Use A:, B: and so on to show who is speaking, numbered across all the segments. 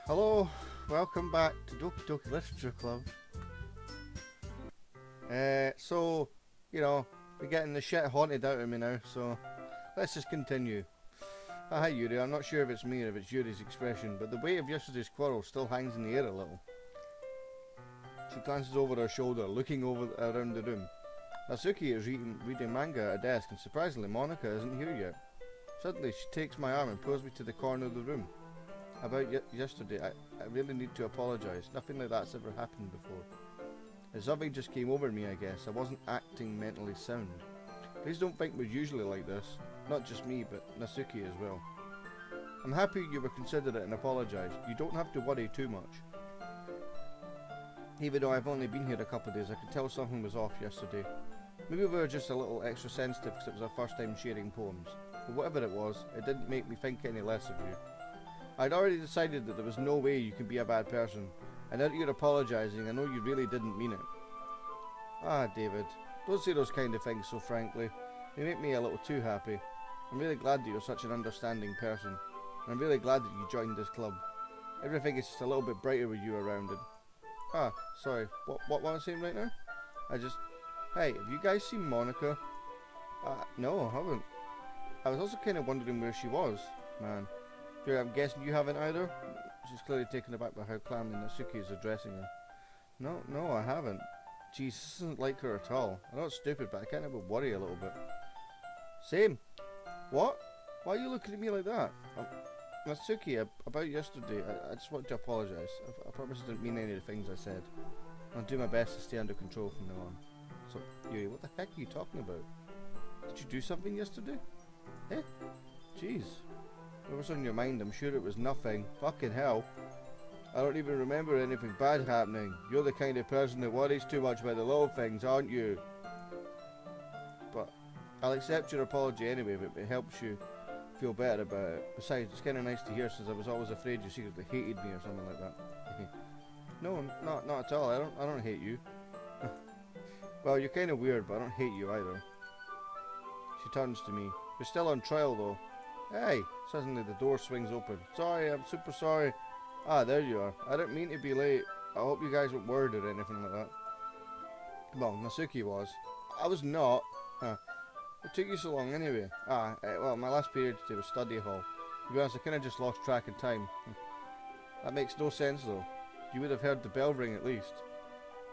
A: Hello, welcome back to Doki Doki Literature Club. So, we're getting the shit haunted out of me now, so let's just continue. Hi Yuri, I'm not sure if it's me or if it's Yuri's expression, but the weight of yesterday's quarrel still hangs in the air a little. She glances over her shoulder, looking around the room. Natsuki is reading manga at a desk, and surprisingly Monica isn't here yet. Suddenly she takes my arm and pulls me to the corner of the room. About yesterday, I really need to apologise. Nothing like that's ever happened before. Something just came over me, I guess. I wasn't acting mentally sound. Please don't think we're usually like this. Not just me, but Natsuki as well. I'm happy you were considerate and apologised. You don't have to worry too much. Even though I've only been here a couple of days, I could tell something was off yesterday. Maybe we were just a little extra sensitive because it was our first time sharing poems. But whatever it was, it didn't make me think any less of you. I'd already decided that there was no way you could be a bad person, and now that you're apologising, I know you really didn't mean it. Ah, David, don't say those kind of things so frankly. They make me a little too happy. I'm really glad that you're such an understanding person, and I'm really glad that you joined this club. Everything is just a little bit brighter with you around it. Sorry, what am I saying right now? Hey, have you guys seen Monica? No, I haven't. I was also kind of wondering where she was, man. I'm guessing you haven't either? She's clearly taken aback by how calmly Natsuki is addressing her. No, I haven't. Jeez, this isn't like her at all. I know it's stupid, but I can't help but worry a little bit. Same. What? Why are you looking at me like that? Natsuki, about yesterday, I just wanted to apologise. I promise I didn't mean any of the things I said. I'll do my best to stay under control from now on. So, Yuri, what the heck are you talking about? Did you do something yesterday? Eh? Jeez. What was on your mind? I'm sure it was nothing. Fucking hell. I don't even remember anything bad happening. You're the kind of person that worries too much about the little things, aren't you? But I'll accept your apology anyway if it helps you feel better about it. Besides, it's kind of nice to hear since I was always afraid you secretly hated me or something like that. No, not at all. I don't hate you. Well, you're kind of weird, but I don't hate you either. She turns to me. You're still on trial though. Hey! Suddenly the door swings open. Sorry, I'm super sorry. Ah, there you are. I didn't mean to be late. I hope you guys weren't worried or anything like that. Well, Natsuki was. I was not. Huh. What took you so long anyway? Well, my last period today was study hall. To be honest, I kind of just lost track of time. That makes no sense though. You would have heard the bell ring at least.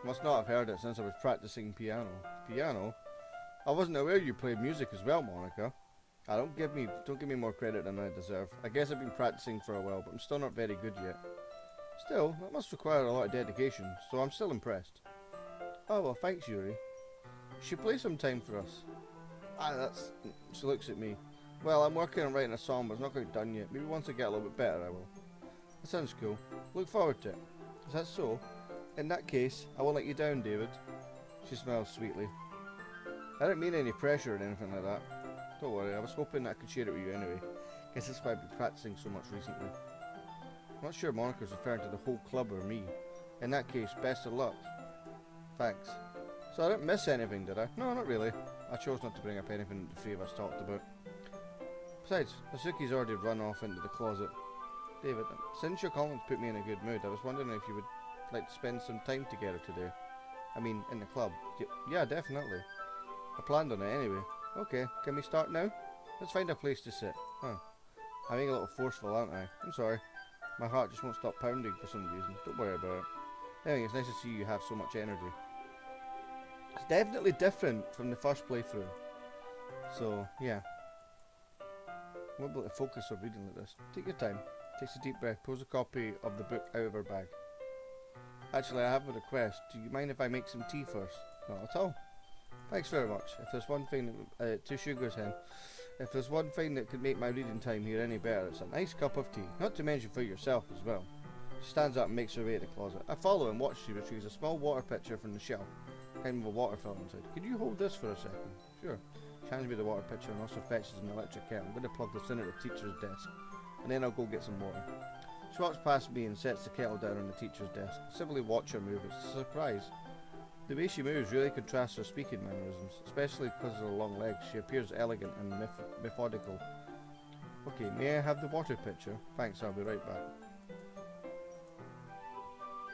A: You must not have heard it since I was practicing piano. Piano? I wasn't aware you played music as well, Monica. Don't give me more credit than I deserve. I guess I've been practicing for a while, but I'm still not very good yet. Still, that must require a lot of dedication, so I'm still impressed. Oh well, thanks Yuri. You should play some time for us. She looks at me. Well, I'm working on writing a song, but it's not quite done yet. Maybe once I get a little bit better I will. That sounds cool. Look forward to it. Is that so? In that case, I won't let you down, David. She smiles sweetly. I don't mean any pressure or anything like that. Don't worry, I was hoping I could share it with you anyway. Guess that's why I've been practicing so much recently. I'm not sure Monica's referring to the whole club or me. In that case, best of luck. Thanks. So I didn't miss anything, did I? No, not really. I chose not to bring up anything that the three of us talked about. Besides, Natsuki's already run off into the closet. David, since your comments put me in a good mood, I was wondering if you would like to spend some time together today. I mean, in the club. Yeah, definitely. I planned on it anyway. Okay, can we start now? Let's find a place to sit. Huh. I'm being a little forceful, aren't I? I'm sorry. My heart just won't stop pounding for some reason. Don't worry about it. Anyway, it's nice to see you have so much energy. It's definitely different from the first playthrough. So, yeah. I won't be able to focus on reading like this. Take your time. Takes a deep breath. Pulls a copy of the book out of her bag. Actually, I have a request. Do you mind if I make some tea first? Not at all. Thanks very much. If there's one thing that, 2 sugars hen. If there's one thing that could make my reading time here any better, it's a nice cup of tea. Not to mention for yourself as well. She stands up and makes her way to the closet. I follow and watch she retrieves a small water pitcher from the shelf. Kind of a water fill inside. Could you hold this for a second? Sure. She hands me the water pitcher and also fetches an electric kettle. I'm going to plug this in at the teacher's desk. And then I'll go get some water. She walks past me and sets the kettle down on the teacher's desk. I simply watch her move. It's a surprise. The way she moves really contrasts her speaking mannerisms, especially because of her long legs. She appears elegant and methodical. Okay, may I have the water pitcher? Thanks, I'll be right back.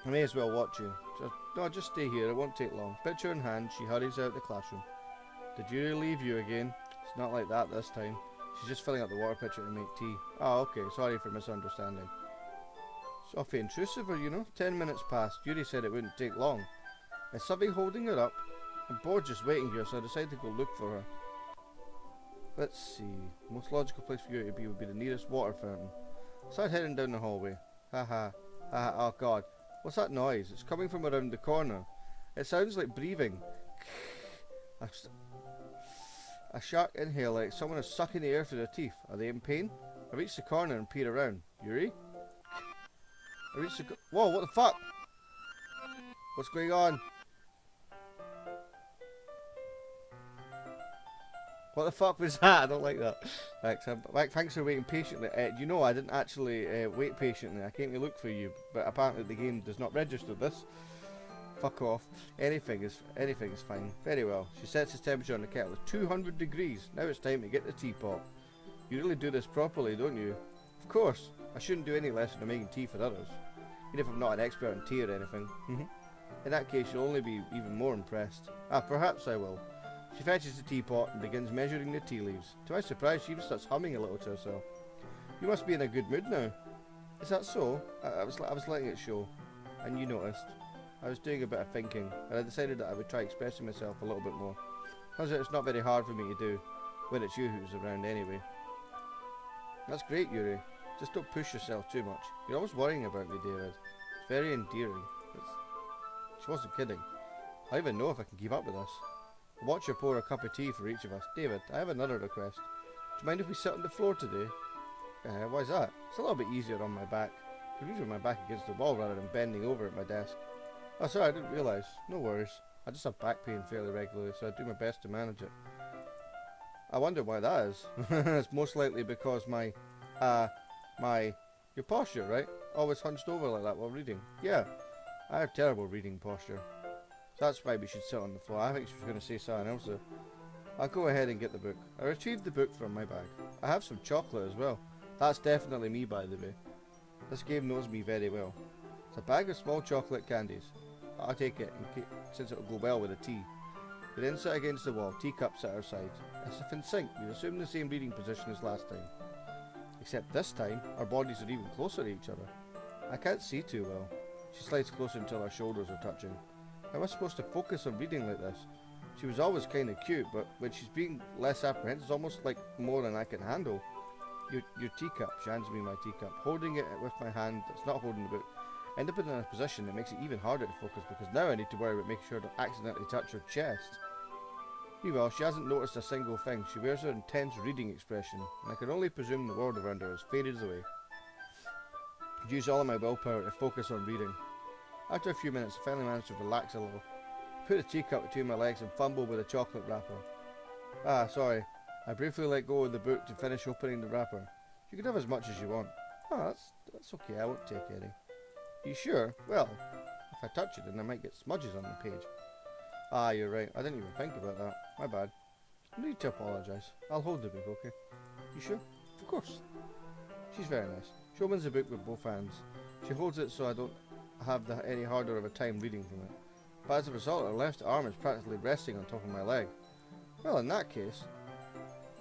A: I may as well watch you. Just stay here, it won't take long. Picture in hand, she hurries out the classroom. Did Yuri leave you again? It's not like that this time. She's just filling up the water pitcher to make tea. Oh, okay, sorry for misunderstanding. It's awfully intrusive, you know. 10 minutes passed. Yuri said it wouldn't take long. Is something holding her up? I'm bored just waiting here, so I decided to go look for her. Let's see. The most logical place for Yuri to be would be the nearest water fountain. I started heading down the hallway. Haha. Oh god. What's that noise? It's coming from around the corner. It sounds like breathing. A sharp inhale, like someone is sucking the air through their teeth. Are they in pain? I reach the corner and peer around. Yuri? I reach the... Whoa, what the fuck? What's going on? What the fuck was that? I don't like that. Thanks for waiting patiently. You know I didn't actually wait patiently. I came to look for you, but apparently the game does not register this. Fuck off. Anything is fine. Very well. She sets the temperature on the kettle at 200 degrees. Now it's time to get the teapot. You really do this properly, don't you? Of course. I shouldn't do any less than making tea for others. Even if I'm not an expert in tea or anything. In that case, you'll only be even more impressed. Perhaps I will. She fetches the teapot and begins measuring the tea leaves. To my surprise, she even starts humming a little to herself. You must be in a good mood now. Is that so? I was letting it show. And you noticed. I was doing a bit of thinking, and I decided that I would try expressing myself a little bit more. Turns out it's not very hard for me to do, when it's you who's around anyway. That's great, Yuri. Just don't push yourself too much. You're always worrying about me, David. It's very endearing. She wasn't kidding. I don't even know if I can keep up with this. Watch her pour a cup of tea for each of us. David, I have another request. Do you mind if we sit on the floor today? Why's that? It's a little bit easier on my back. I could reach with my back against the wall rather than bending over at my desk. Oh, sorry, I didn't realise. No worries. I just have back pain fairly regularly, so I do my best to manage it. I wonder why that is. It's most likely because your posture, right? Always hunched over like that while reading. Yeah, I have terrible reading posture. So that's why we should sit on the floor. I think she was going to say something else though. I'll go ahead and get the book. I retrieved the book from my bag. I have some chocolate as well. That's definitely me, by the way. This game knows me very well. It's a bag of small chocolate candies. I'll take it, since it'll go well with the tea. We then sit against the wall, teacups at our sides. As if in sync, we assume the same reading position as last time. Except this time, our bodies are even closer to each other. I can't see too well. She slides closer until our shoulders are touching. How am I supposed to focus on reading like this? She was always kind of cute, but when she's being less apprehensive, it's almost like more than I can handle. Your teacup. She hands me my teacup. Holding it with my hand that's not holding the book. End up in a position that makes it even harder to focus because now I need to worry about making sure I don't accidentally touch her chest. Meanwhile, she hasn't noticed a single thing. She wears her intense reading expression, and I can only presume the world around her has faded away. I've used all of my willpower to focus on reading. After a few minutes, I finally managed to relax a little. I put the teacup between my legs and fumbled with a chocolate wrapper. Sorry. I briefly let go of the book to finish opening the wrapper. You can have as much as you want. That's okay. I won't take any. You sure? Well, if I touch it, then I might get smudges on the page. You're right. I didn't even think about that. My bad. No need to apologise. I'll hold the book, okay? You sure? Of course. She's very nice. She opens the book with both hands. She holds it so I don't have any harder of a time reading from it. But as a result, her left arm is practically resting on top of my leg. Well, in that case,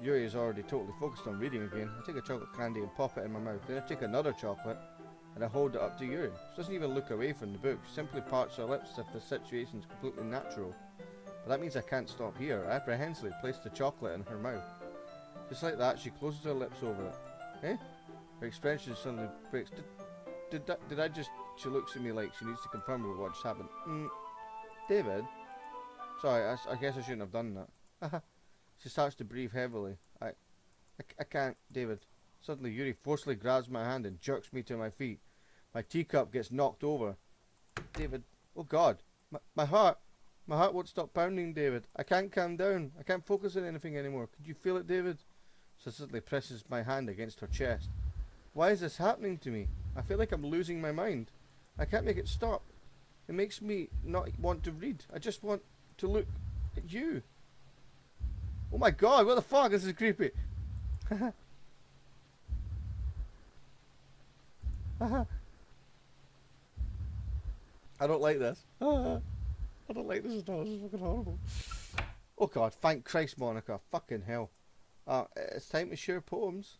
A: Yuri is already totally focused on reading again. I take a chocolate candy and pop it in my mouth. Then I take another chocolate and I hold it up to Yuri. She doesn't even look away from the book. She simply parts her lips as if the situation is completely natural. But that means I can't stop here. I apprehensively place the chocolate in her mouth. Just like that, she closes her lips over it. Eh? Her expression suddenly breaks. Did I just... She looks at me like she needs to confirm with what just happened. David? Sorry, I guess I shouldn't have done that. She starts to breathe heavily. I can't, David. Suddenly Yuri forcefully grabs my hand and jerks me to my feet. My teacup gets knocked over. David, oh God, my heart won't stop pounding, David. I can't calm down. I can't focus on anything anymore. Could you feel it, David? She suddenly presses my hand against her chest. Why is this happening to me? I feel like I'm losing my mind. I can't make it stop. It makes me not want to read. I just want to look at you. Oh my God, what the fuck? This is creepy. I don't like this. I don't like this at all. This is fucking horrible. Oh god, thank Christ, Monica. Fucking hell. It's time to share poems.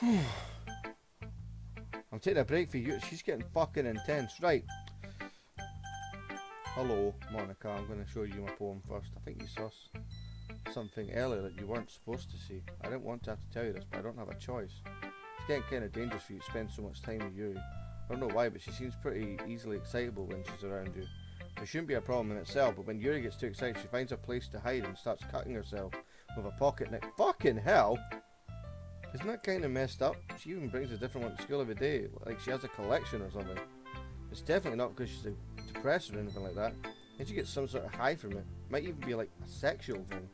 A: I'm taking a break for you. She's getting fucking intense. Right. Hello, Monica. I'm going to show you my poem first. I think you saw something earlier that you weren't supposed to see. I didn't want to have to tell you this, but I don't have a choice. It's getting kind of dangerous for you to spend so much time with Yuri. I don't know why, but she seems pretty easily excitable when she's around you. It shouldn't be a problem in itself, but when Yuri gets too excited, she finds a place to hide and starts cutting herself with a pocket knife. Fucking hell! Isn't that kind of messed up? She even brings a different one to school every day, like she has a collection or something. It's definitely not because she's depressed or anything like that. And she gets some sort of high from it. Might even be like a sexual thing.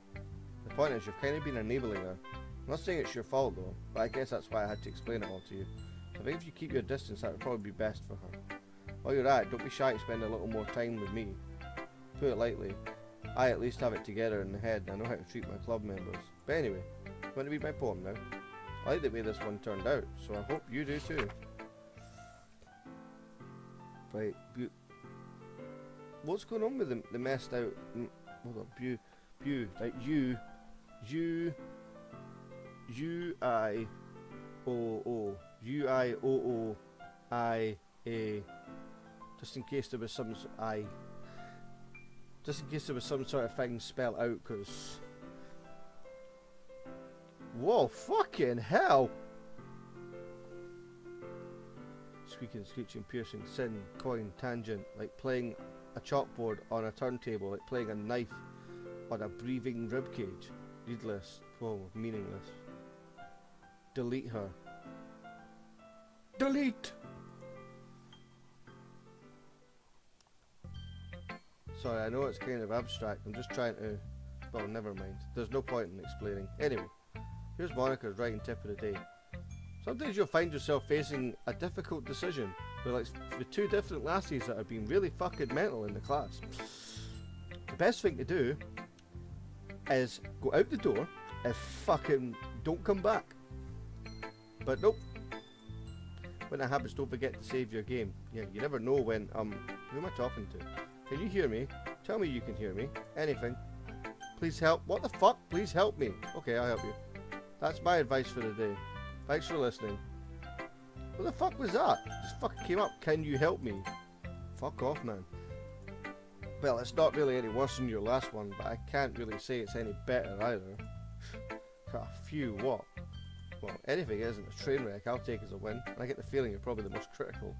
A: The point is, you've kind of been enabling her. I'm not saying it's your fault though, but I guess that's why I had to explain it all to you. I think if you keep your distance, that would probably be best for her. While you're at it, don't be shy to spend a little more time with me. Put it lightly, I at least have it together in the head and I know how to treat my club members. But anyway, you want to read my poem now? I like the way this one turned out, so I hope you do too. Right, what's going on with the messed out? Hold on, like U-I-O-O-I-A. Just in case there was some sort of thing spelled out, cause whoa, fucking hell! Squeaking, screeching, piercing, sin, coin, tangent, like playing a chalkboard on a turntable, like playing a knife on a breathing ribcage. Needless, oh, meaningless. Delete her. Delete! Sorry, I know it's kind of abstract, I'm just trying to... Well, never mind. There's no point in explaining. Anyway, here's Monica's writing tip of the day. Sometimes you'll find yourself facing a difficult decision with two different lassies that have been really fucking mental in the class. The best thing to do is go out the door and fucking don't come back. But nope. When that happens, don't forget to save your game. Yeah, you never know when, who am I talking to? Can you hear me? Tell me you can hear me. Anything. Please help. What the fuck? Please help me. Okay, I'll help you. That's my advice for the day. Thanks for listening. What the fuck was that? Just fucking came up. Can you help me? Fuck off, man. Well, it's not really any worse than your last one, but I can't really say it's any better either. Got a few what? Well, anything isn't a train wreck, I'll take as a win. And I get the feeling you're probably the most critical.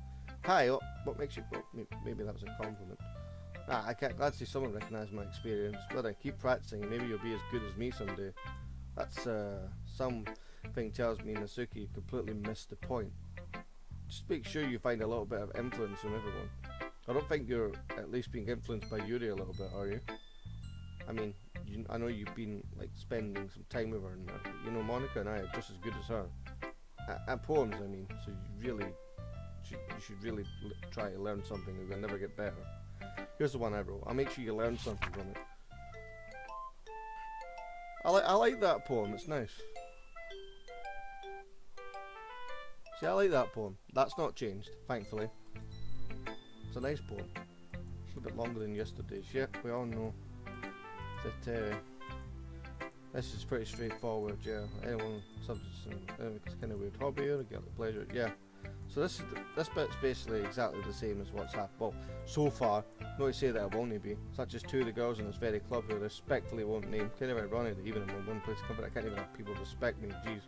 A: Hi, what makes you... Well, maybe that was a compliment. I can't glad to see someone recognise my experience. Whether I keep practicing, maybe you'll be as good as me someday. That's, something tells me Nasuki completely missed the point. Just make sure you find a little bit of influence from everyone. I don't think you're at least being influenced by Yuri a little bit, are you? I mean, I know you've been, like, spending some time with her and that. You know, Monica and I are just as good as her. At poems, I mean. So you should really try to learn something or you'll never get better. Here's the one I wrote. I'll make sure you learn something from it. I like that poem. It's nice. See, I like that poem. That's not changed, thankfully. It's a nice poem. It's a bit longer than yesterday's. Yeah, we all know that this is pretty straightforward. Yeah, anyone subject it's kind of weird hobby or get the pleasure. Yeah. So this bit's basically exactly the same as what's happened. Well, so far, not to say that it won't be, such as two of the girls in this very club who I respectfully won't name. Kind of ironic that even in one place company I can't even have people respect me. Jeez,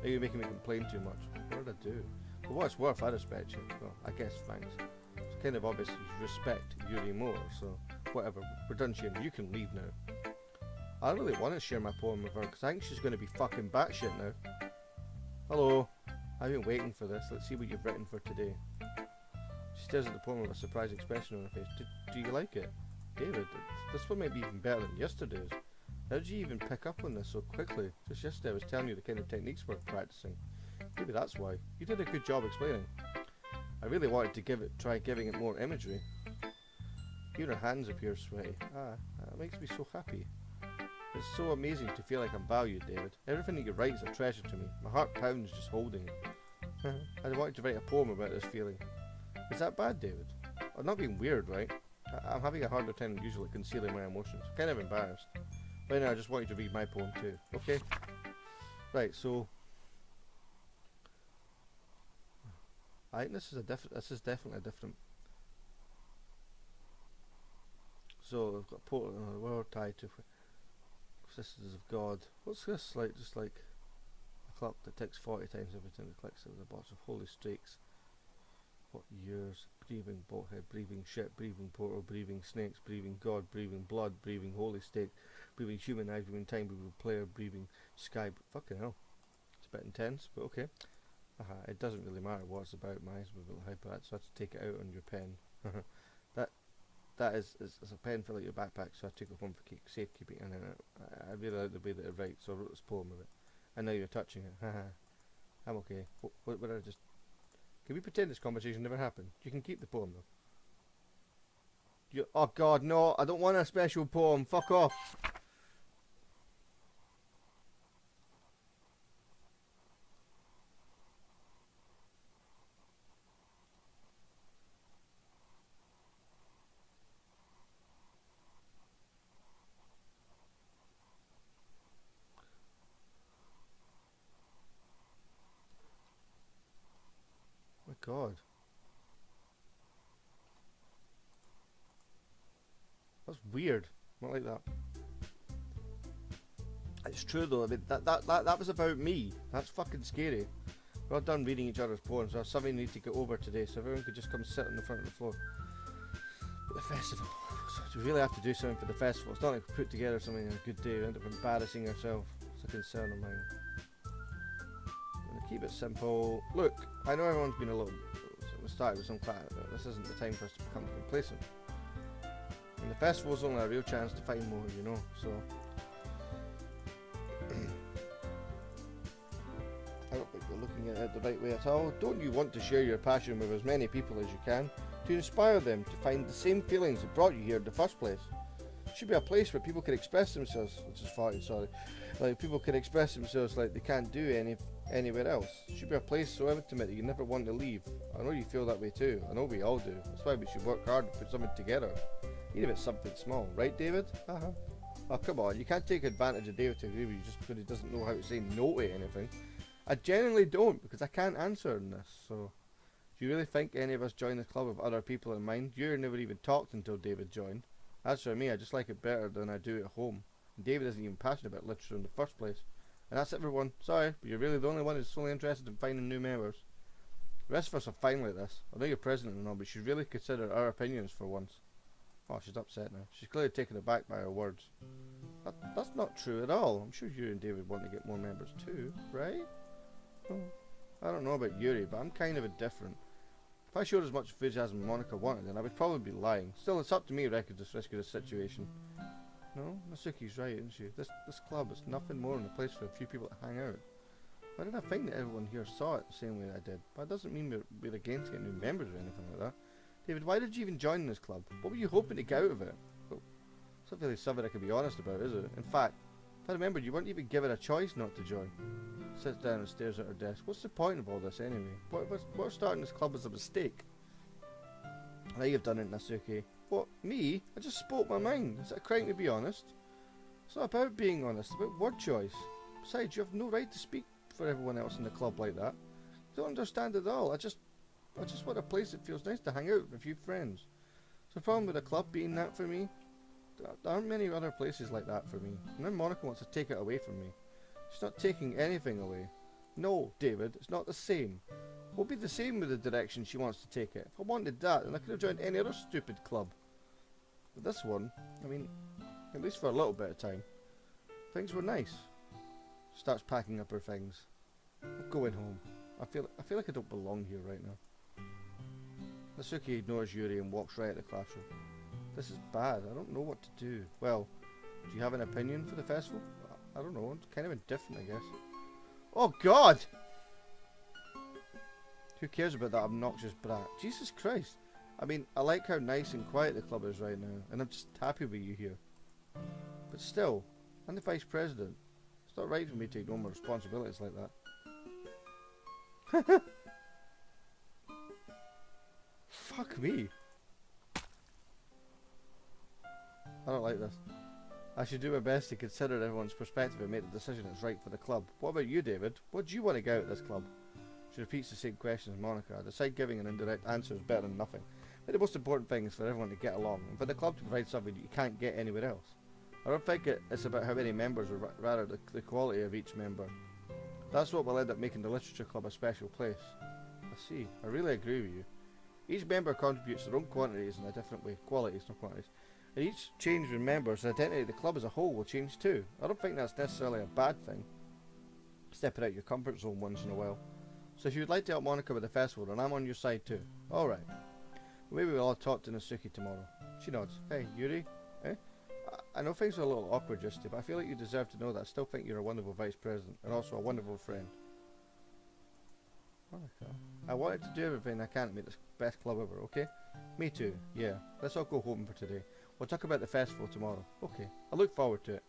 A: are you making me complain too much? What did I do? For what it's worth, I respect you. Well, I guess thanks. It's kind of obvious you respect Yuri more, so whatever. We're done sharing. You can leave now. I don't really want to share my poem with her because I think she's going to be fucking batshit now. Hello. I've been waiting for this. Let's see what you've written for today. She stares at the poem with a surprised expression on her face. Do you like it? David, this one might be even better than yesterday's. How did you even pick up on this so quickly? Just yesterday I was telling you the kind of techniques we're practicing. Maybe that's why. You did a good job explaining. I really wanted to try giving it more imagery. Here her hands appear sweaty. That makes me so happy. It's so amazing to feel like I'm valued, David. Everything that you write is a treasure to me. My heart pounds just holding it. I wanted to write a poem about this feeling. Is that bad, David? I'm not being weird, right? I'm having a harder time than usual at concealing my emotions. I'm kind of embarrassed. Right now, I just want you to read my poem too, okay? Right, so I think this is definitely a different. So I've got poet the world tied to sisters of God. What's this like? Just like a clock that ticks 40 times every time it clicks. It was a box of holy streaks. What years? Breathing boathead, breathing ship, breathing portal, breathing snakes, breathing God, breathing blood, breathing holy stake, breathing human eyes, breathing time, breathing player, breathing sky. Fucking hell, it's a bit intense, but okay. It doesn't really matter what it's about. My eyes were a little hyper, so I had to take it out on your pen. that is a pen for like your backpack, so I took it home for safekeeping, and then I really like the way that it writes, so I wrote this poem of it. And now you're touching it. I'm okay. What I just? Can we pretend this conversation never happened? You can keep the poem though. Oh God, no! I don't want a special poem. Fuck off. My God. That's weird. Not like that. It's true though. I mean, that was about me. That's fucking scary. We're all done reading each other's poems. I have something I need to get over today, so everyone could just come sit on the front of the floor. But the festival. So we really have to do something for the festival. It's not like we put together something on a good day. We end up embarrassing ourselves. It's a concern of mine. I'm gonna keep it simple. Look, I know everyone's been a little. We started with some class. This isn't the time for us to become complacent. And the festival's only a real chance to find more, you know. So. I don't think we're looking at it the right way at all. Don't you want to share your passion with as many people as you can to inspire them to find the same feelings that brought you here in the first place? It should be a place where people can express themselves, which is farting, sorry. Like people can express themselves like they can't do anywhere else. It should be a place so intimate that you never want to leave. I know you feel that way too. I know we all do. That's why we should work hard to put something together. Even if it's something small, right, David? Oh, come on. You can't take advantage of David to agree with you just because he doesn't know how to say no to anything. I genuinely don't, because I can't answer in this, so... Do you really think any of us join this club with other people in mind? You never even talked until David joined. As for me, I just like it better than I do at home. And David isn't even passionate about literature in the first place. And that's everyone. Sorry, but you're really the only one who's solely interested in finding new members. The rest of us are fine like this. I know you're president and all, but you should really consider our opinions for once. Oh, she's upset now. She's clearly taken aback by our words. That's not true at all. I'm sure you and David want to get more members too, right? Well, I don't know about Yuri, but I'm kind of indifferent. If I showed as much enthusiasm as Monica wanted, then I would probably be lying. Still, it's up to me to rescue this situation. No, Masuki's right, isn't she? This club is nothing more than a place for a few people to hang out. Why did I think that everyone here saw it the same way I did? But it doesn't mean we're against getting new members or anything like that. David, why did you even join this club? What were you hoping to get out of it? Well, it's not really something I can be honest about, is it? In fact, if I remember, you weren't even given a choice not to join. Sits down and stares at her desk. What's the point of all this anyway? What starting this club as a mistake? Now you've done it, Nasuke. What, me? I just spoke my mind. Is that a crime to be honest? It's not about being honest, it's about word choice. Besides, you have no right to speak for everyone else in the club like that. You don't understand at all. I just want a place that feels nice to hang out with a few friends. So the problem with the club being that for me, there aren't many other places like that for me. And then Monica wants to take it away from me. She's not taking anything away. No, David, it's not the same. It won't be the same with the direction she wants to take it. If I wanted that, then I could have joined any other stupid club. But this one, I mean, at least for a little bit of time, things were nice. She starts packing up her things. I'm going home. I feel like I don't belong here right now. Nasuki ignores Yuri and walks right at the classroom. This is bad. I don't know what to do. Well, do you have an opinion for the festival? I don't know. I'm kind of indifferent, I guess. Oh, God! Who cares about that obnoxious brat? Jesus Christ. I mean, I like how nice and quiet the club is right now, and I'm just happy with you here. But still, I'm the vice president. It's not right for me to ignore my responsibilities like that. Fuck me. I don't like this. I should do my best to consider everyone's perspective and make the decision that's right for the club. What about you, David? What do you want to get out of this club? She repeats the same question as Monica. I decide giving an indirect answer is better than nothing. But the most important thing is for everyone to get along, and for the club to provide something that you can't get anywhere else. I don't think it's about how many members, or rather the quality of each member. That's what will end up making the literature club a special place. I see. I really agree with you. Each member contributes their own quantities in a different way. Qualities, not quantities. And each change in members, the identity of the club as a whole will change too. I don't think that's necessarily a bad thing. Stepping out your comfort zone once in a while. So if you would like to help Monica with the festival, then I'm on your side too. Alright. Maybe we'll all talk to Natsuki tomorrow. She nods. Hey, Yuri? Eh? I know things are a little awkward just today, but I feel like you deserve to know that I still think you're a wonderful vice president, and also a wonderful friend. Monica, I wanted to do everything I can to make this best club ever, okay? Me too, yeah. Let's all go home for today. We'll talk about the festival tomorrow. Okay, I look forward to it.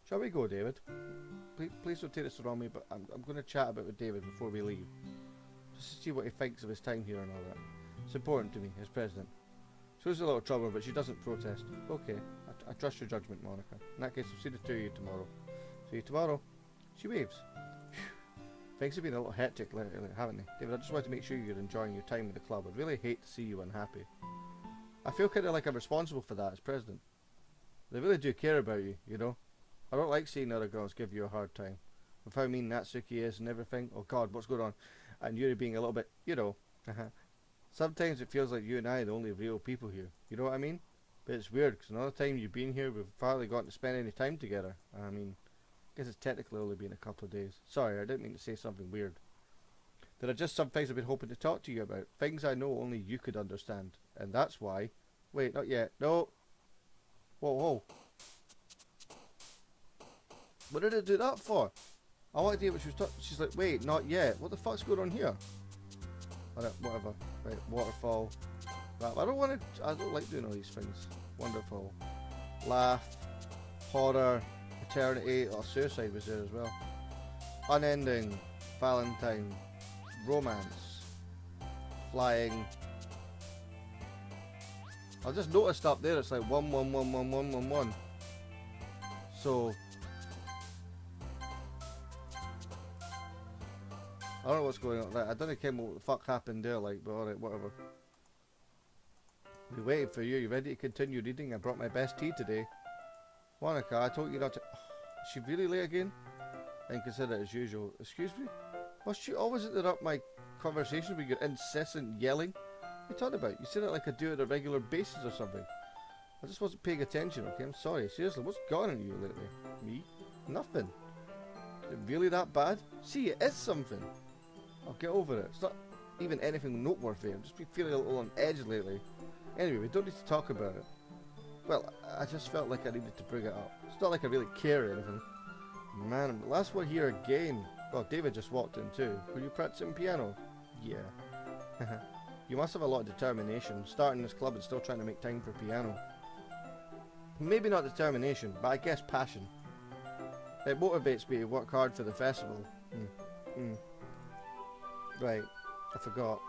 A: Shall we go, David? Please don't take this the wrong way, but I'm going to chat about with David before we leave. Just to see what he thinks of his time here and all that. It's important to me, as president. Shows a little trouble, but she doesn't protest. Okay, I trust your judgment, Monica. In that case, I'll see the two of you tomorrow. See you tomorrow. She waves. Phew. Things have been a little hectic lately, haven't they? David, I just wanted to make sure you're enjoying your time with the club. I'd really hate to see you unhappy. I feel kind of like I'm responsible for that as president. They really do care about you, you know? I don't like seeing other girls give you a hard time. With how mean Natsuki is and everything. Oh god, what's going on? And Yuri being a little bit, you know. Sometimes it feels like you and I are the only real people here. You know what I mean? But it's weird, because another time you've been here, we've hardly gotten to spend any time together. I mean, I guess it's technically only been a couple of days. Sorry, I didn't mean to say something weird. There are just some things I've been hoping to talk to you about. Things I know only you could understand. And that's why... Wait, not yet. No! Whoa, whoa. What did I do that for? I wanted to hear what she was talking... She's like, wait, not yet. What the fuck's going on here? Alright, whatever. Right, waterfall. Right, I don't like doing all these things. Wonderful. Laugh. Horror. Eternity. Oh, suicide was there as well. Unending. Valentine. Romance. Flying. I just noticed up there it's like 1 1 1 1 1 1 1. So I don't know what's going on. Right, I don't know what the fuck happened there, like, but alright, whatever. We waited for you. You ready to continue reading? I brought my best tea today. Monica, I told you not to... Is she really late again? Inconsiderate as usual. Excuse me? Must you always interrupt my conversation with your incessant yelling? What are you talking about? You say that like I do it on a regular basis or something. I just wasn't paying attention, okay? I'm sorry. Seriously, what's gone on you lately? Me? Nothing. Is it really that bad? See, it is something. I'll get over it. It's not even anything noteworthy. I've just been feeling a little on edge lately. Anyway, we don't need to talk about it. Well, I just felt like I needed to bring it up. It's not like I really care or anything. Man, I'm the last one here again. Oh, David just walked in too. Were you practicing piano? Yeah. You must have a lot of determination, starting this club and still trying to make time for piano. Maybe not determination, but I guess passion. It motivates me to work hard for the festival. Right, I forgot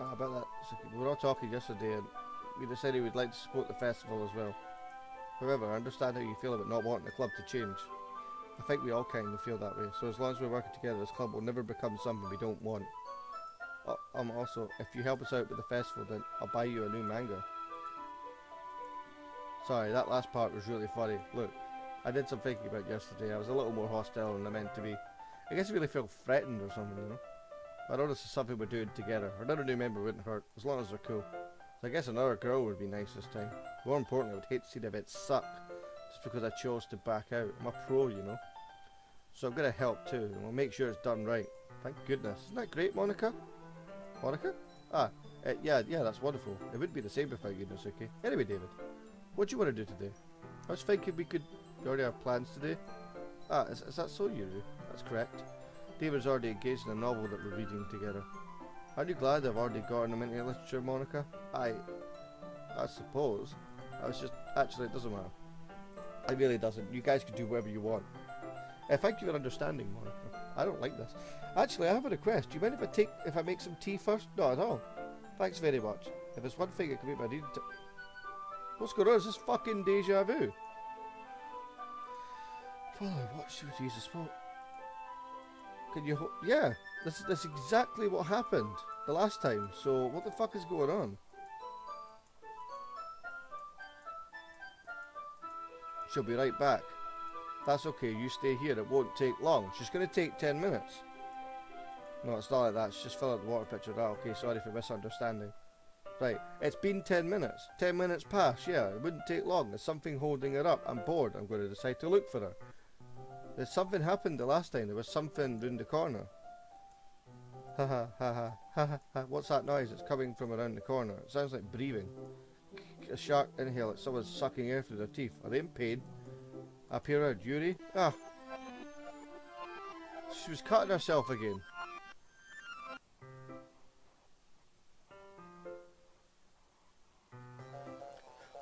A: about that. We were all talking yesterday and we decided we'd like to support the festival as well. However, I understand how you feel about not wanting the club to change. I think we all kind of feel that way, so as long as we're working together, this club will never become something we don't want. Also, if you help us out with the festival, then I'll buy you a new manga. Sorry, that last part was really funny. Look, I did some thinking about yesterday. I was a little more hostile than I meant to be. I guess I really felt threatened or something, you know? I know this is something we're doing together. Another new member wouldn't hurt, as long as they're cool. So I guess another girl would be nice this time. More importantly, I would hate to see the event suck, just because I chose to back out. I'm a pro, you know? So I'm going to help too, and we'll make sure it's done right. Thank goodness. Isn't that great, Monica? Monica? Yeah, that's wonderful. It wouldn't be the same without you, Natsuki. Anyway, David, what do you want to do today? I was thinking we already have plans today. Is that so, Yuri? That's correct. David's already engaged in a novel that we're reading together. Aren't you glad I've already gotten him into literature, Monica? I suppose. Actually, it doesn't matter. It really doesn't. You guys can do whatever you want. Thank you for understanding, Monica. I don't like this. Actually, I have a request. Do you mind if I make some tea first? Not at all. Thanks very much. If it's one thing, it could be my need to... What's going on? Is this fucking deja vu? Follow, watch, Jesus, what? Can you yeah, that's exactly what happened the last time, so what the fuck is going on? She'll be right back. That's okay, you stay here, it won't take long. She's gonna take 10 minutes. No, it's not like that, she's just fill out the water pitcher. Ah, okay, sorry for misunderstanding. Right, it's been 10 minutes. 10 minutes past, yeah, it wouldn't take long. There's something holding her up. I'm bored, I'm going to decide to look for her. There's something happened the last time, there was something round the corner. Ha ha ha ha ha ha. What's that noise? It's coming from around the corner. It sounds like breathing. A sharp inhale, like someone's sucking air through their teeth. Are they in pain? Up here, Yuri? Ah. She was cutting herself again.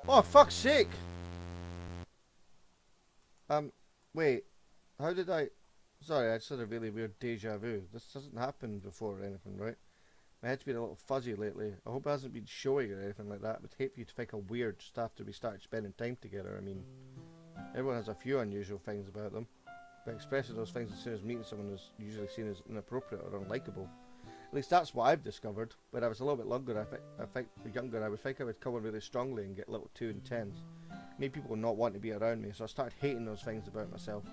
A: Oh, fuck's sake! Wait. How did I... Sorry, I just had a really weird deja vu. This hasn't happened before or anything, right? My head's been a little fuzzy lately. I hope it hasn't been showing or anything like that. I would hate for you to think I'm weird just after we started spending time together. I mean, everyone has a few unusual things about them. But expressing those things as soon as meeting someone is usually seen as inappropriate or unlikable. At least that's what I've discovered. When I was a little bit younger, I would think I would come on really strongly and get a little too intense. Made people not want to be around me, so I started hating those things about myself.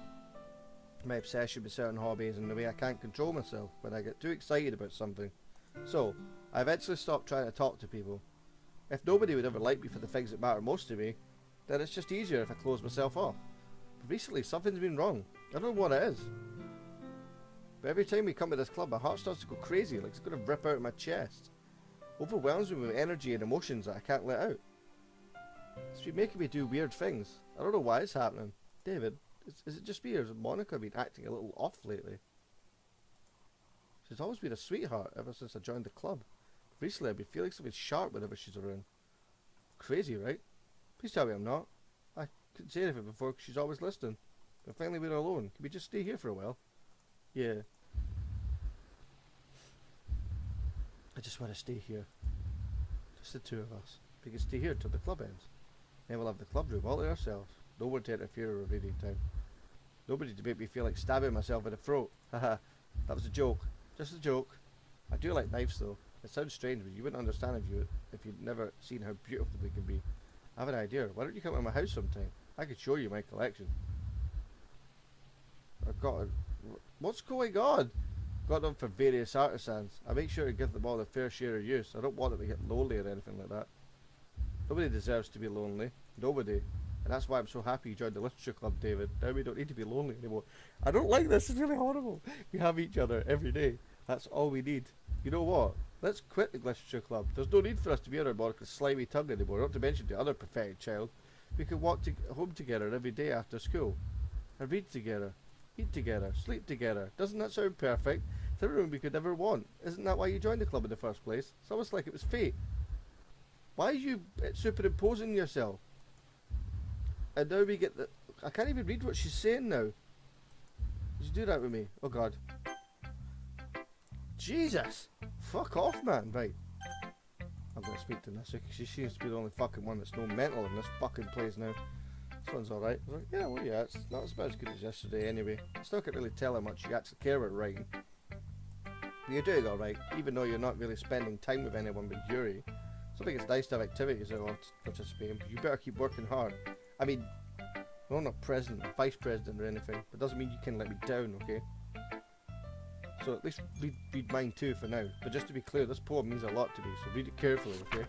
A: My obsession with certain hobbies and the way I can't control myself when I get too excited about something. So, I eventually stopped trying to talk to people. If nobody would ever like me for the things that matter most to me, then it's just easier if I close myself off. But recently, something's been wrong. I don't know what it is. But every time we come to this club, my heart starts to go crazy, like it's going to rip out of my chest. Overwhelms me with energy and emotions that I can't let out. It's been making me do weird things. I don't know why it's happening. David, is it just me, or has Monica been acting a little off lately? She's always been a sweetheart ever since I joined the club. Recently I've been feeling something sharp whenever she's around. Crazy, right? Please tell me I'm not. I couldn't say anything before because she's always listening. But finally we're alone. Can we just stay here for a while? Yeah. I just want to stay here. Just the two of us. We can stay here till the club ends. Then we'll have the club room all to ourselves. No one to interfere or reading time. Nobody to make me feel like stabbing myself in the throat. Haha. That was a joke. Just a joke. I do like knives though. It sounds strange, but you wouldn't understand if you'd never seen how beautiful they can be. I have an idea. Why don't you come to my house sometime? I could show you my collection. I've got a... What's going on? Got them for various artisans. I make sure to give them all a fair share of use. I don't want them to get lonely or anything like that. Nobody deserves to be lonely. Nobody. And that's why I'm so happy you joined the literature club, David. Now we don't need to be lonely anymore. I don't like this. It's really horrible. We have each other every day. That's all we need. You know what? Let's quit the literature club. There's no need for us to be around Monica's slimy tongue anymore. Not to mention the other pathetic child. We can walk home together every day after school. And read together. Eat together. Sleep together. Doesn't that sound perfect? It's everything we could ever want. Isn't that why you joined the club in the first place? It's almost like it was fate. Why are you superimposing yourself? And now we get the... I can't even read what she's saying now. Did you do that with me? Oh god. Jesus! Fuck off, man. Right. I'm gonna speak to Nissa because she seems to be the only fucking one that's no mental in this fucking place now. This one's alright. I was like, yeah, well, yeah, it's not about as good as yesterday anyway. I still can't really tell how much you actually care about writing. But you're doing alright, even though you're not really spending time with anyone but Yuri. I think it's nice to have activities that want to participate in, but you better keep working hard. I mean, I'm not president or vice president or anything, but doesn't mean you can let me down, okay? So at least read mine too for now. But just to be clear, this poem means a lot to me, so read it carefully, okay?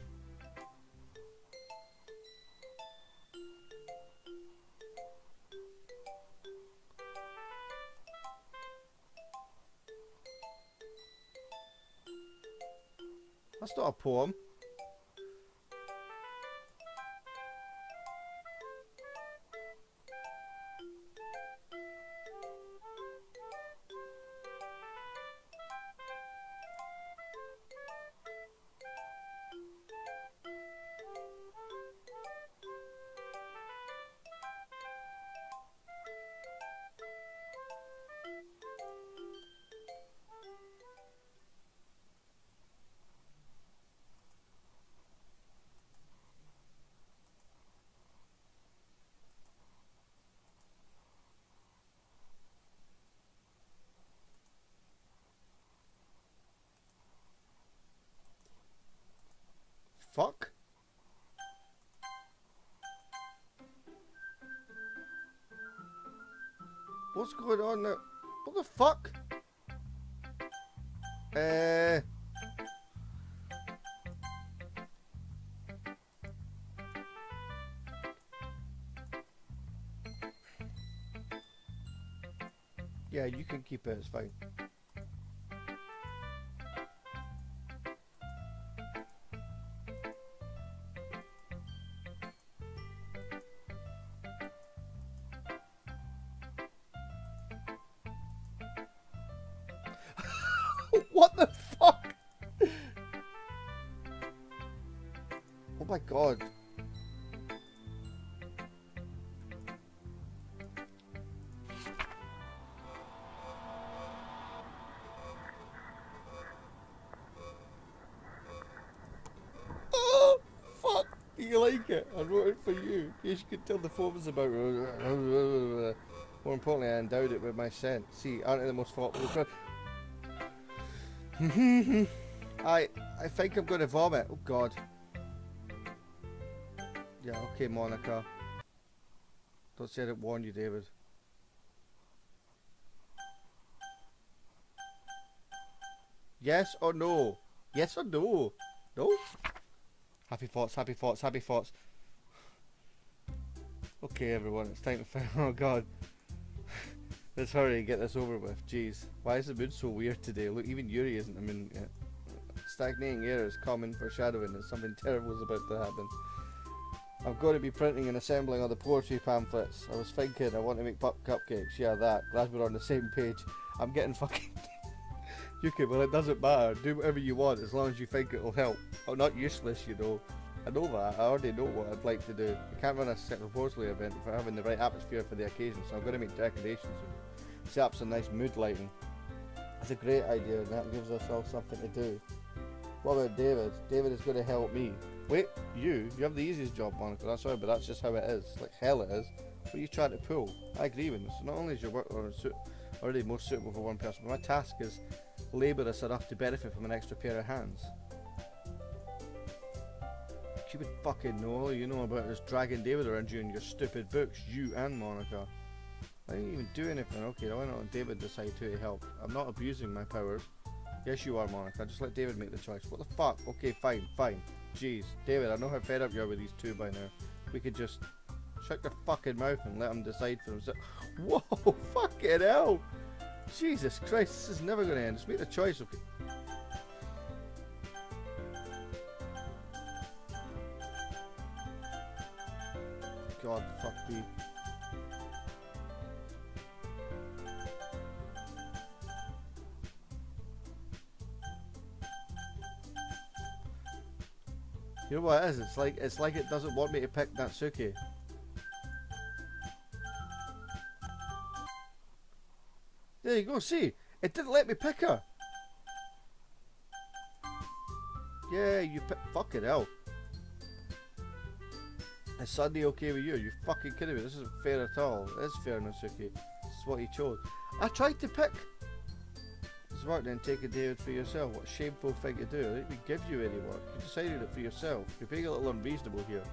A: That's not a poem. What's going on now? What the fuck? Yeah, you can keep it, it's fine. What the fuck? Oh my god. Oh, fuck. Do you like it? I wrote it for you. In case you could tell the photos about it. More importantly, I endowed it with my scent. See, aren't they the most thoughtful? I think I'm going to vomit. Oh god. Yeah, okay, Monica. Don't say I didn't warn you, David. Yes or no? Yes or no? No? Happy thoughts, happy thoughts, happy thoughts. Okay, everyone, it's time to find. Oh god. Let's hurry and get this over with. Jeez. Why is the mood so weird today? Look, even Yuri isn't. I mean, stagnating air is common foreshadowing that something terrible is about to happen. I've got to be printing and assembling all the poetry pamphlets. I was thinking I want to make cupcakes. Yeah, that. Glad we're on the same page. I'm getting fucking... Yuki, well, it doesn't matter. Do whatever you want as long as you think it'll help. Oh, not useless, you know. I know that. I already know what I'd like to do. I can't run a supposedly event for having the right atmosphere for the occasion, so I'm going to make decorations and set up some nice mood lighting. That's a great idea, and that gives us all something to do. What about David? David is going to help me. Wait, you have the easiest job, Monica. That's sorry, but that's just how it is. Like hell it is. What are you trying to pull? I agree with this. So not only is your work already most suitable for one person, but my task is laborious enough to benefit from an extra pair of hands. You would fucking know all you know about this dragging David around you in your stupid books, you and Monica. I didn't even do anything. Okay, why not let David decide who to help? I'm not abusing my powers. Yes, you are, Monica. Just let David make the choice. What the fuck? Okay, fine, fine. Jeez. David, I know how fed up you are with these two by now. We could just shut your fucking mouth and let him decide for himself. Whoa, fucking hell. Jesus Christ, this is never going to end. Just make the choice, okay? God, fuck me. You know what it is? It's like it doesn't want me to pick Natsuki. There you go, see? It didn't let me pick her. Yeah, you pick. Fucking hell. Is Sunday okay with you? You fucking kidding me? This isn't fair at all. It is fair, Natsuki. This is what he chose. I tried to pick. It's work then taking David for yourself. What a shameful thing to do. I didn't even give you any work. You decided it for yourself. You're being a little unreasonable here.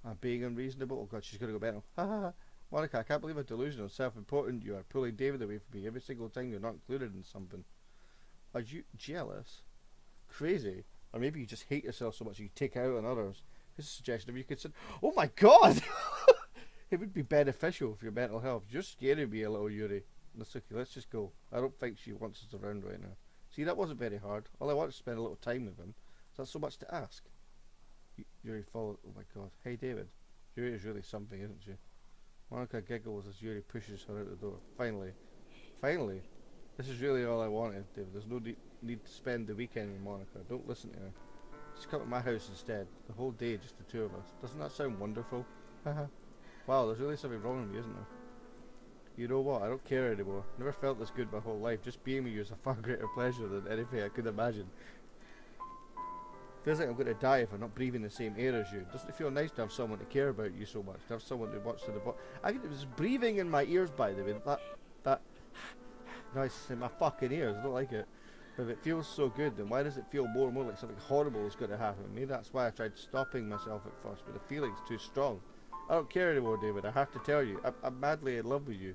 A: I'm being unreasonable? Oh god, she's gonna go better. Ha ha ha. Monica, I can't believe how delusional, self-important you are, pulling David away from me every single time you're not included in something. Are you jealous? Crazy? Or maybe you just hate yourself so much you take it out on others. This is a suggestion of you could say, oh my god! It would be beneficial for your mental health. You're scaring me a little, Yuri. Natsuki, let's just go. I don't think she wants us around right now. See, that wasn't very hard. All I want is to spend a little time with him. Is that so much to ask? Yuri followed. Oh my god. Hey, David. Yuri is really something, isn't she? Monica giggles as Yuri pushes her out the door. Finally. Finally. This is really all I wanted, David. There's no need to spend the weekend with Monica. Don't listen to her. Just come to my house instead. The whole day, just the two of us. Doesn't that sound wonderful? Haha. Wow, there's really something wrong with me, isn't there? You know what? I don't care anymore. Never felt this good my whole life. Just being with you is a far greater pleasure than anything I could imagine. Feels like I'm going to die if I'm not breathing the same air as you. Doesn't it feel nice to have someone to care about you so much? To have someone who wants to devote... It was breathing in my ears, by the way. That noise in my fucking ears. I don't like it. But if it feels so good, then why does it feel more and more like something horrible is going to happen? Maybe that's why I tried stopping myself at first, but the feeling's too strong. I don't care anymore, David. I have to tell you. I'm madly in love with you.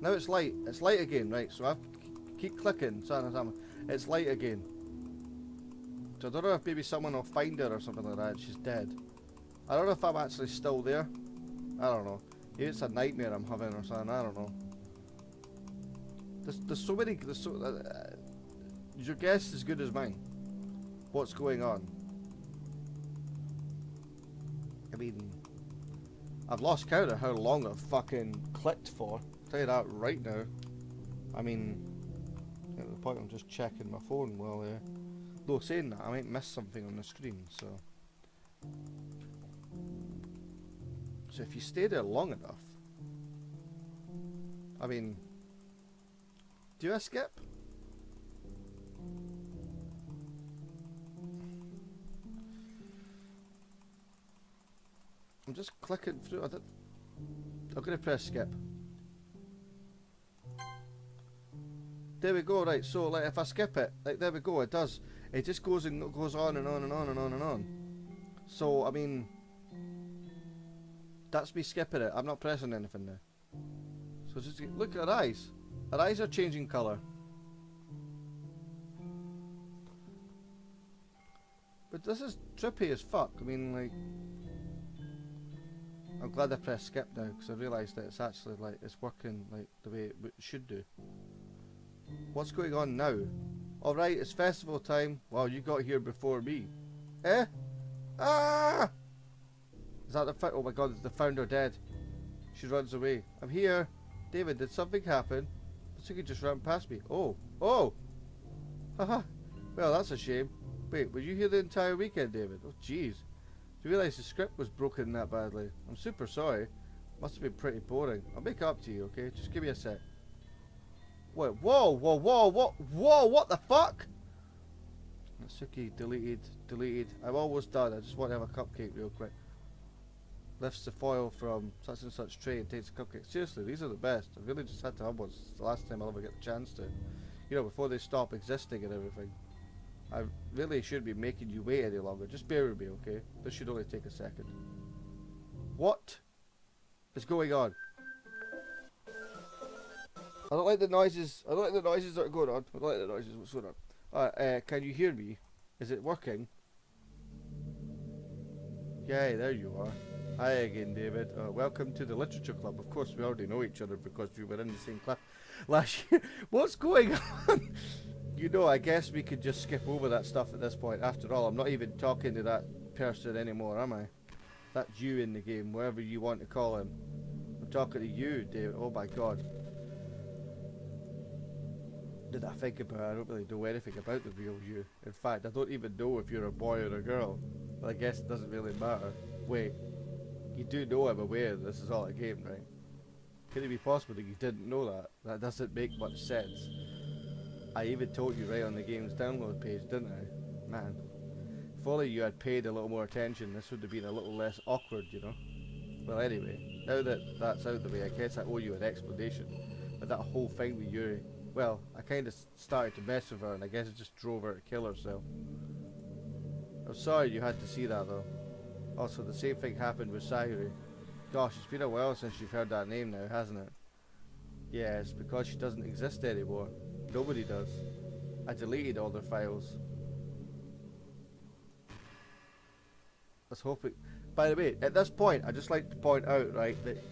A: Now it's light. It's light again, right? So I keep clicking. It's light again. So I don't know if maybe someone will find her or something like that. She's dead. I don't know if I'm actually still there. I don't know. Maybe it's a nightmare I'm having or something. I don't know. There's so many. Your guess is as good as mine. What's going on? I mean, I've lost count of how long I've fucking clicked for. I'll tell you that right now. I mean, at the point I'm just checking my phone while though saying that I might miss something on the screen, so if you stay there long enough, I mean, do I skip? I'm just clicking through. I'm gonna press skip. There we go. Right, so like if I skip it, like there we go. It does. It just goes and goes on and on and on and on and on. So I mean, that's me skipping it. I'm not pressing anything now. So just look at her eyes. Her eyes are changing colour. But this is trippy as fuck. I mean, like, I'm glad I pressed skip now because I realised that it's actually like it's working like the way it should do. What's going on now? Alright, it's festival time. Well, you got here before me. Eh? Ah! Is that the oh my god, the founder dead. She runs away. I'm here. David, did something happen? Looks like you just ran past me. Oh. Oh! Haha. Well, that's a shame. Wait, were you here the entire weekend, David? Oh, jeez. Do you realise the script was broken that badly? I'm super sorry. Must have been pretty boring. I'll make it up to you, okay? Just give me a sec. Wait, whoa, whoa, whoa, whoa, what the fuck? Natsuki, deleted. I'm almost done. I just want to have a cupcake real quick. Lifts the foil from such and such tray and takes a cupcake. Seriously, these are the best. I really just had to have one. It's the last time I'll ever get the chance to. You know, before they stop existing and everything. I really shouldn't be making you wait any longer. Just bear with me, okay? This should only take a second. What is going on? I don't like the noises. I don't like the noises that are going on. I don't like the noises. What's going on? Alright, can you hear me? Is it working? Yay, there you are. Hi again, David. Welcome to the Literature Club. Of course, we already know each other because we were in the same class last year. What's going on? You know, I guess we could just skip over that stuff at this point. After all, I'm not even talking to that person anymore, am I? That's you in the game, whatever you want to call him. I'm talking to you, David. Oh my god. Did I think about it? I don't really know anything about the real you. In fact, I don't even know if you're a boy or a girl. But I guess it doesn't really matter. Wait, you do know I'm aware this is all a game, right? Could it be possible that you didn't know that? That doesn't make much sense. I even told you right on the game's download page, didn't I? Man, if only you had paid a little more attention, this would have been a little less awkward, you know? Well, anyway, now that that's out of the way, I guess I owe you an explanation. But that whole thing with Yuri, well, I kind of started to mess with her, and I guess it just drove her to kill herself. I'm sorry you had to see that, though. Also, the same thing happened with Sayuri. Gosh, it's been a while since you've heard that name now, hasn't it? Yeah, it's because she doesn't exist anymore. Nobody does. I deleted all their files. Let's hope it... By the way, at this point, I'd just like to point out, right, that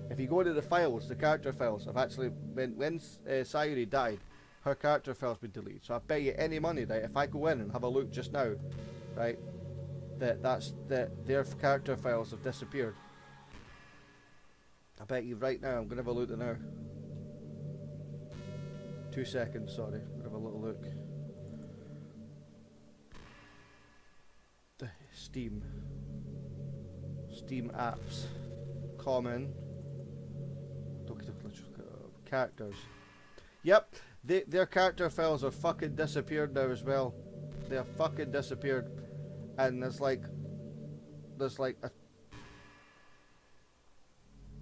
A: if you go into the files, the character files, I've actually... When Sayuri died, her character files been deleted. So I bet you any money, right, if I go in and have a look just now, right, that their character files have disappeared. I bet you right now, I'm going to have a look at now. 2 seconds, sorry. We'll have a little look. The Steam apps. Common. Doki Doki characters. Yep, their character files are fucking disappeared now as well. They have fucking disappeared. And there's like a...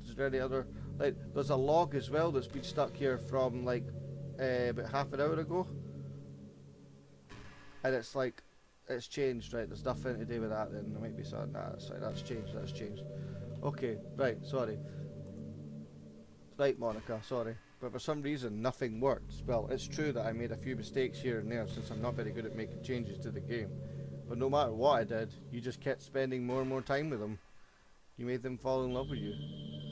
A: Is there any other... Like, there's a log as well that's been stuck here from like... about half an hour ago, and it's like it's changed, right? There's nothing to do with that. Then there might be something. Nah, sorry, that's changed. Okay, right. Sorry. Right, Monica. Sorry. but for some reason nothing worked. Well, it's true that I made a few mistakes here and there since I'm not very good at making changes to the game. But no matter what I did, you just kept spending more and more time with them. You made them fall in love with you.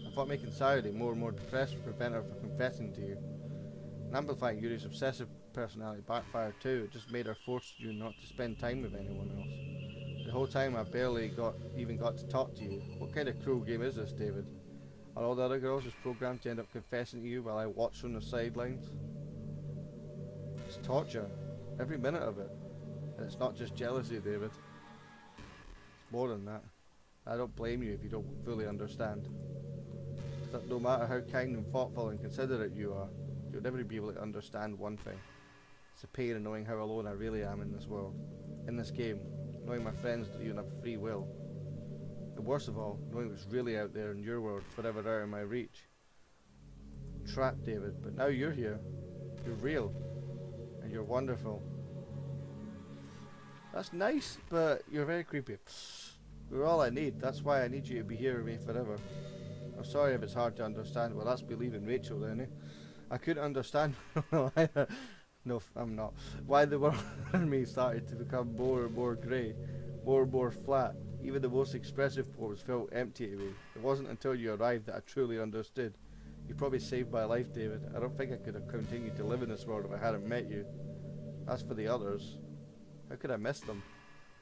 A: I thought making Saturday more and more depressed would prevent her from confessing to you. And amplifying Yuri's obsessive personality backfired too. It just made her force you not to spend time with anyone else. The whole time I barely even got to talk to you. What kind of cruel game is this, David? Are all the other girls just programmed to end up confessing to you while I watch from the sidelines? It's torture. Every minute of it. And it's not just jealousy, David. It's more than that. I don't blame you if you don't fully understand. That no matter how kind and thoughtful and considerate you are, you'll never be able to understand one thing. It's the pain of knowing how alone I really am in this world. In this game. Knowing my friends don't even have free will. And worst of all, knowing what's really out there in your world, forever out of my reach. I'm trapped, David, but now you're here. You're real. And you're wonderful. That's nice, but you're very creepy. You're all I need. That's why I need you to be here with me forever. I'm sorry if it's hard to understand. Well, that's believing Rachel then, eh? I couldn't understand either. No, I'm not. Why the world around me started to become more and more grey, more and more flat. Even the most expressive poems felt empty to me. It wasn't until you arrived that I truly understood. You probably saved my life, David. I don't think I could have continued to live in this world if I hadn't met you. As for the others, how could I miss them?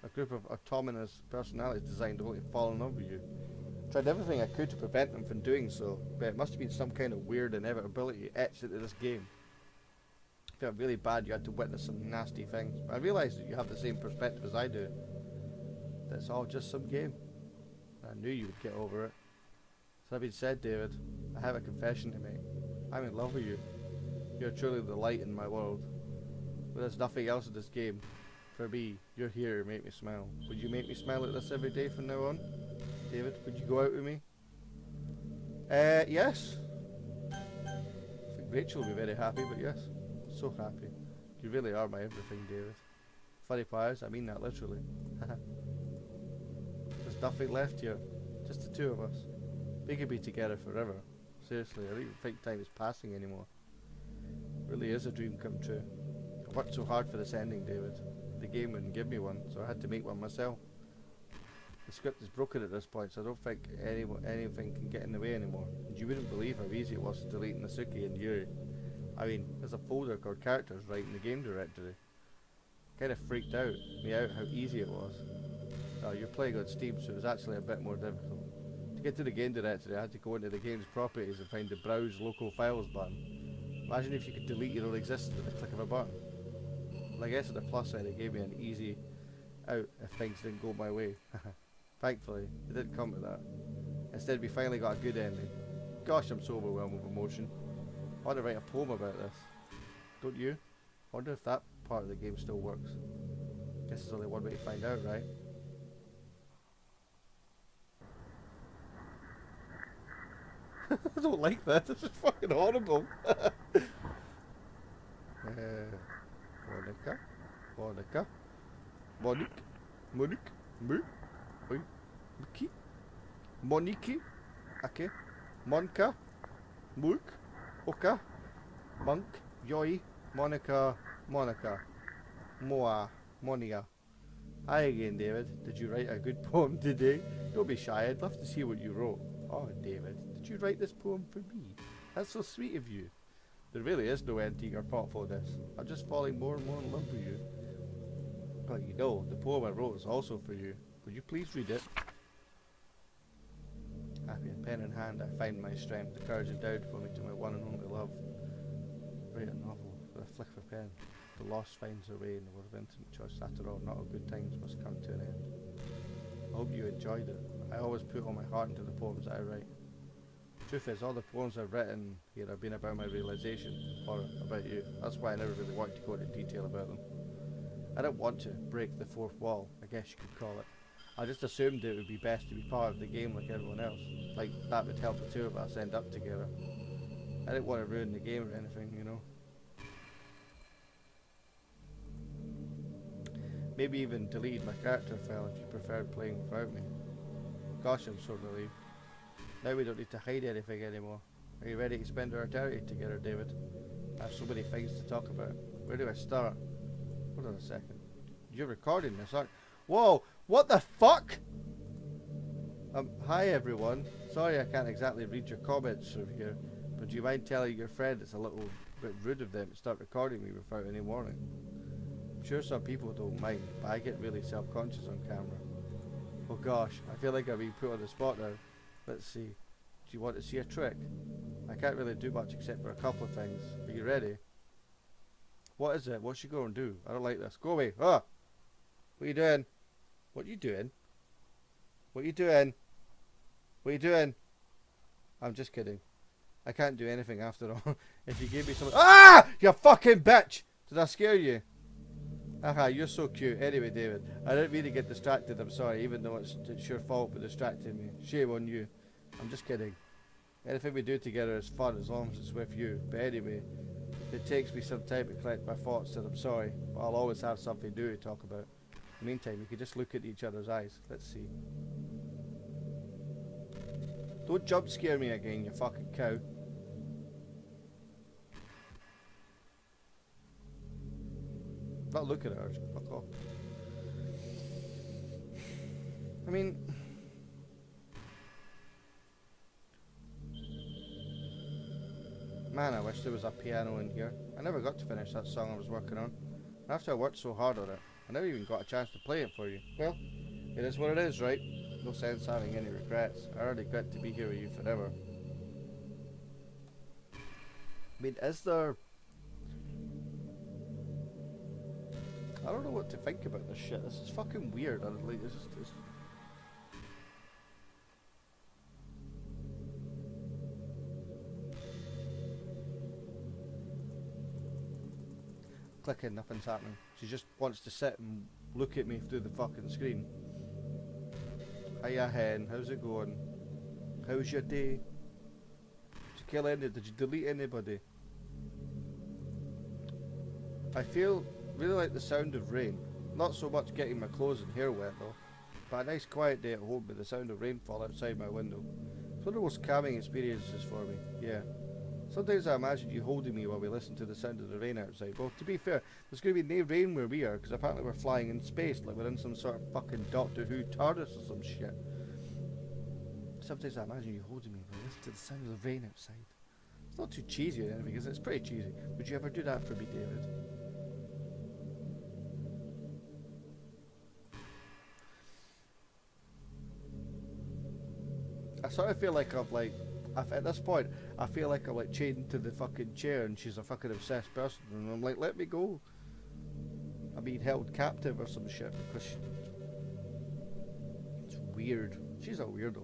A: A group of autonomous personalities designed only to fall in love with you. Tried everything I could to prevent them from doing so, but it must have been some kind of weird inevitability etched into this game. I felt really bad you had to witness some nasty things, but I realised that you have the same perspective as I do. That it's all just some game. I knew you would get over it. So that being said, David, I have a confession to make. I'm in love with you. You're truly the light in my world. But there's nothing else in this game. For me, you're here to make me smile. Would you make me smile like this every day from now on? David, would you go out with me? Yes. I think Rachel will be very happy, but yes. So happy. You really are my everything, David. Funny part is, I mean that literally. There's nothing left here. Just the two of us. We could be together forever. Seriously, I don't even think time is passing anymore. It really is a dream come true. I worked so hard for this ending, David. The game wouldn't give me one, so I had to make one myself. The script is broken at this point, so I don't think anything can get in the way anymore. And you wouldn't believe how easy it was to delete Nasuki and Yuri. I mean, there's a folder called characters right in the game directory. Kind of freaked me out how easy it was. You're playing on Steam, so it was actually a bit more difficult. To get to the game directory, I had to go into the game's properties and find the Browse Local Files button. Imagine if you could delete your own existence with the click of a button. Well, I guess on the plus side, it gave me an easy out if things didn't go my way. Thankfully, it didn't come to that. Instead, we finally got a good ending. Gosh, I'm so overwhelmed with emotion. I want to write a poem about this. Don't you? I wonder if that part of the game still works. Guess there's only one way to find out, right? I don't like that. This is fucking horrible. Monica, Monica, Monique, Monique, me, oi, Miki, Moniki, okay, Monka, Mook, Oka, Monk, Yoi, Monica, Monica, Moa, Monia. Hi again, David. Did you write a good poem today? Don't be shy. I'd love to see what you wrote. Oh, David, did you write this poem for me? That's so sweet of you. There really is no ending or thoughtfulness. I'm just falling more and more in love with you. But you know, the poem I wrote is also for you. Would you please read it? Happy and pen in hand, I find my strength, the courage endowed for me to my one and only love. Write a novel with a flick of a pen. The lost finds her way in the world of intimate choice. After all, not all good times must come to an end. I hope you enjoyed it. I always put all my heart into the poems that I write. Truth is, all the poems I've written here have been about my realization, or about you. That's why I never really wanted to go into detail about them. I don't want to break the fourth wall, I guess you could call it. I just assumed it would be best to be part of the game like everyone else. Like, that would help the two of us end up together. I didn't want to ruin the game or anything, you know. Maybe even delete my character file if you preferred playing without me. Gosh, I'm so relieved. Now we don't need to hide anything anymore. Are you ready to spend our eternity together, David? I have so many things to talk about. Where do I start? Hold on a second. You're recording this, aren't you? Whoa! What the fuck? Hi everyone. Sorry I can't exactly read your comments through here, but do you mind telling your friend it's a little bit rude of them to start recording me without any warning? I'm sure some people don't mind, but I get really self-conscious on camera. Oh gosh, I feel like I'm being put on the spot now. Let's see. Do you want to see a trick? I can't really do much except for a couple of things. Are you ready? What is it? What's she going to do? I don't like this. Go away. Ah! What are you doing? What are you doing? What are you doing? What are you doing? I'm just kidding. I can't do anything after all. If you gave me some... Ah! You fucking bitch! Did I scare you? Haha, you're so cute. Anyway, David, I didn't mean to get distracted. I'm sorry, even though it's your fault for distracting me. Shame on you. I'm just kidding. Anything we do together is fun as long as it's with you. But anyway, it takes me some time to collect my thoughts, and I'm sorry, but I'll always have something new to talk about. In the meantime, we could just look at each other's eyes. Let's see. Don't jump scare me again, you fucking cow. Not looking at her, fuck off. I mean... Man, I wish there was a piano in here. I never got to finish that song I was working on. After I worked so hard on it, I never even got a chance to play it for you. Well, it is what it is, right? No sense having any regrets. I already got to be here with you forever. I mean, is there... I don't know what to think about this shit. This is fucking weird. Like, it's just... Clicking, nothing's happening. She just wants to sit and look at me through the fucking screen. Hiya hen, how's it going? How's your day? Did you kill any? Did you delete anybody? I feel really like the sound of rain. Not so much getting my clothes and hair wet though, but a nice quiet day at home with the sound of rainfall outside my window. It's one of the most calming experiences for me, yeah. Sometimes I imagine you holding me while we listen to the sound of the rain outside. Well, to be fair, there's going to be no rain where we are, because apparently we're flying in space, like we're in some sort of fucking Doctor Who TARDIS or some shit. Sometimes I imagine you holding me while we listen to the sound of the rain outside. It's not too cheesy or anything, is it? It's pretty cheesy. Would you ever do that for me, David? I sort of feel like at this point, I feel like I'm like chained to the fucking chair and she's a fucking obsessed person and I'm like, let me go. I'm being held captive or some shit because it's weird. She's a weirdo.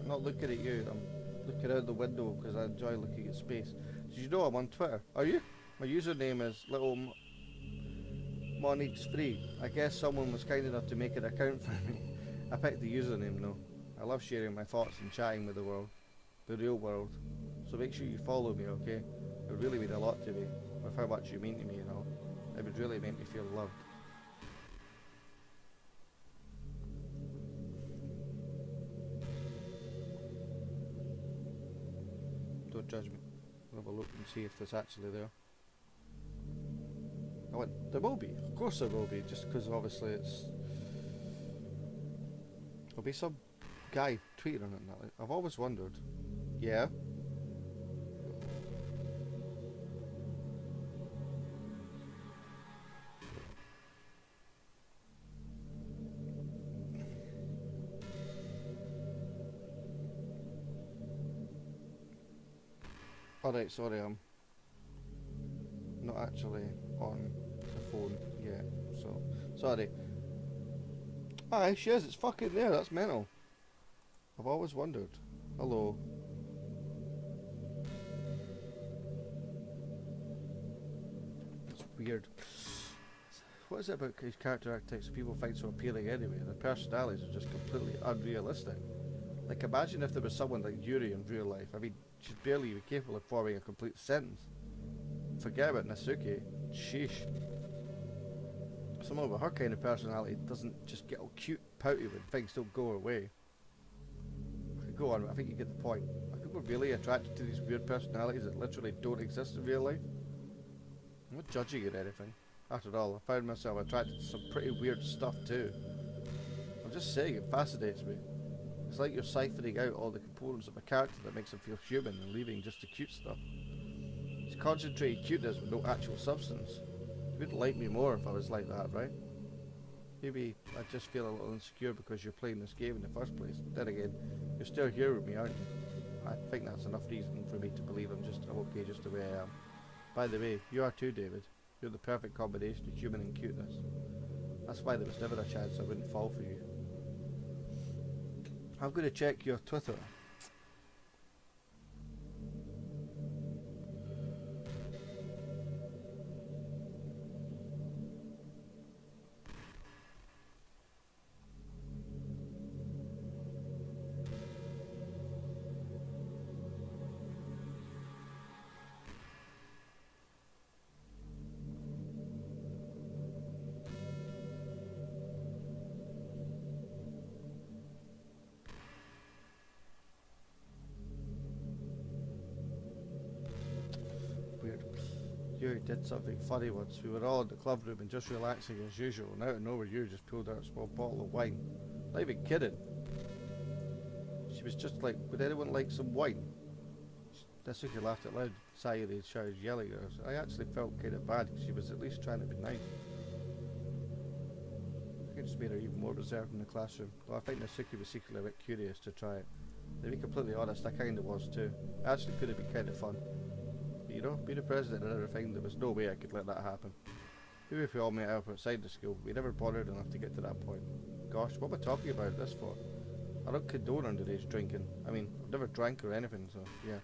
A: I'm not looking at you, I'm looking out the window because I enjoy looking at space. Did you know I'm on Twitter? Are you? My username is Little Monix3. I guess someone was kind enough to make an account for me. I picked the username though. I love sharing my thoughts and chatting with the world. The real world. So make sure you follow me, okay? It would really mean a lot to me. With how much you mean to me, you know. It would really make me feel loved. Don't judge me. I'll have a look and see if it's actually there. I went, there will be. Of course there will be. Just because obviously it's... There'll be some guy tweeting on it. Like, I've always wondered. Yeah. Alright, sorry, I'm not actually on the phone yet, so sorry. Aye, she is, it's fucking there, that's mental. I've always wondered. Hello. It's weird. What is it about these character archetypes that people find so appealing anyway? Their personalities are just completely unrealistic. Like imagine if there was someone like Yuri in real life. I mean, she's barely even capable of forming a complete sentence. Forget about Nasuke. Sheesh. Someone with her kind of personality doesn't just get all cute pouty when things don't go her way. Go on, I think you get the point. Are people really attracted to these weird personalities that literally don't exist in real life? I'm not judging it or anything. After all, I found myself attracted to some pretty weird stuff too. I'm just saying it fascinates me. It's like you're siphoning out all the components of a character that makes them feel human and leaving just the cute stuff. It's concentrated cuteness with no actual substance. You wouldn't like me more if I was like that, right? Maybe I just feel a little insecure because you're playing this game in the first place. Then again, you're still here with me, aren't you? I think that's enough reason for me to believe I'm okay just the way I am. By the way, you are too, David. You're the perfect combination of human and cuteness. That's why there was never a chance I wouldn't fall for you. I'm going to check your Twitter. You did something funny once. We were all in the club room and just relaxing as usual, and out of nowhere you just pulled out a small bottle of wine. Not even kidding. She was just like, would anyone like some wine? Nasuke laughed out loud. Sayuri shouted, yelling at her. I actually felt kind of bad because she was at least trying to be nice. I think it just made her even more reserved in the classroom. Though I think Nasuke was secretly a bit curious to try it. To be completely honest, I kind of was too. It actually could have been kind of fun. You know, being a president and everything, there was no way I could let that happen. Maybe if we all met up outside the school, but we never bothered enough to get to that point. Gosh, what am I talking about this for? I don't condone underage drinking. I mean, I've never drank or anything, so yeah.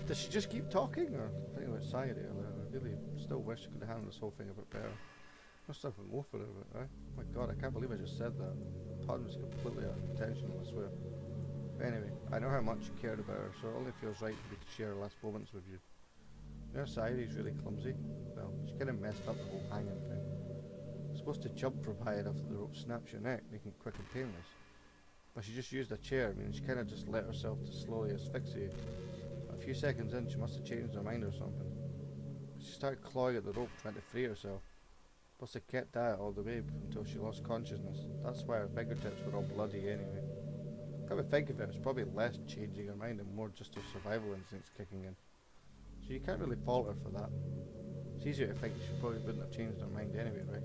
A: Does she just keep talking, or think about Sayuri? I really still wish I could have handled this whole thing a bit better. Must have been more for it, right? Oh my god, I can't believe I just said that. Pardon was completely unintentional, I swear. But anyway, I know how much you cared about her, so it only feels right for me to share her last moments with you. You know, Sayuri's really clumsy. Well, she kind of messed up the whole hanging thing. You're supposed to jump from high enough that the rope snaps your neck, making it quick and painless. But she just used a chair, meaning she kind of just let herself to slowly asphyxiate. A few seconds in, she must have changed her mind or something. She started clawing at the rope, trying to free herself. Must have kept at it all the way until she lost consciousness. That's why her fingertips were all bloody anyway. Come to think of it, it's probably less changing her mind and more just her survival instincts kicking in. So you can't really fault her for that. It's easier to think she probably wouldn't have changed her mind anyway, right?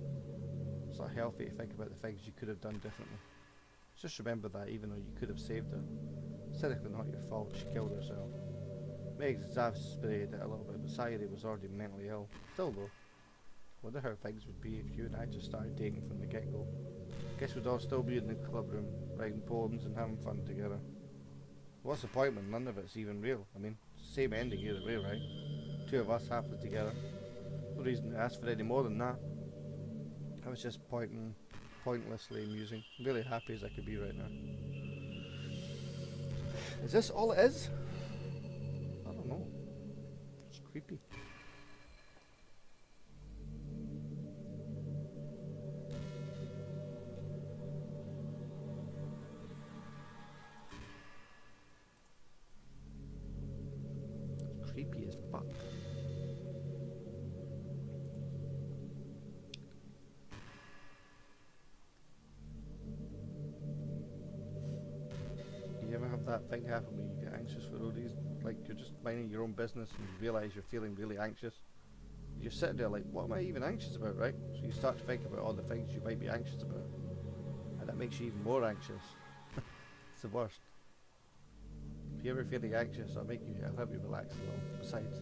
A: It's not healthy to think about the things you could have done differently. Just remember that even though you could have saved her. It's technically not your fault she killed herself. May exasperated it a little bit, but Sayuri was already mentally ill. Still though, I wonder how things would be if you and I just started dating from the get-go. Guess we'd all still be in the club room, writing poems and having fun together. What's the point when none of it's even real? I mean, same ending either way, right? Two of us happily together. No reason to ask for any more than that. I was just pointlessly amusing. I'm really happy as I could be right now. Is this all it is? I don't know. It's creepy. It's creepy as fuck. You ever have that thing happen where you get anxious for no reason? like you're just minding your own business and you realise you're feeling really anxious. You're sitting there like, what am I even anxious about, right? So you start to think about all the things you might be anxious about. And that makes you even more anxious. It's the worst. If you're ever feeling anxious, I'll help you relax a little. Besides,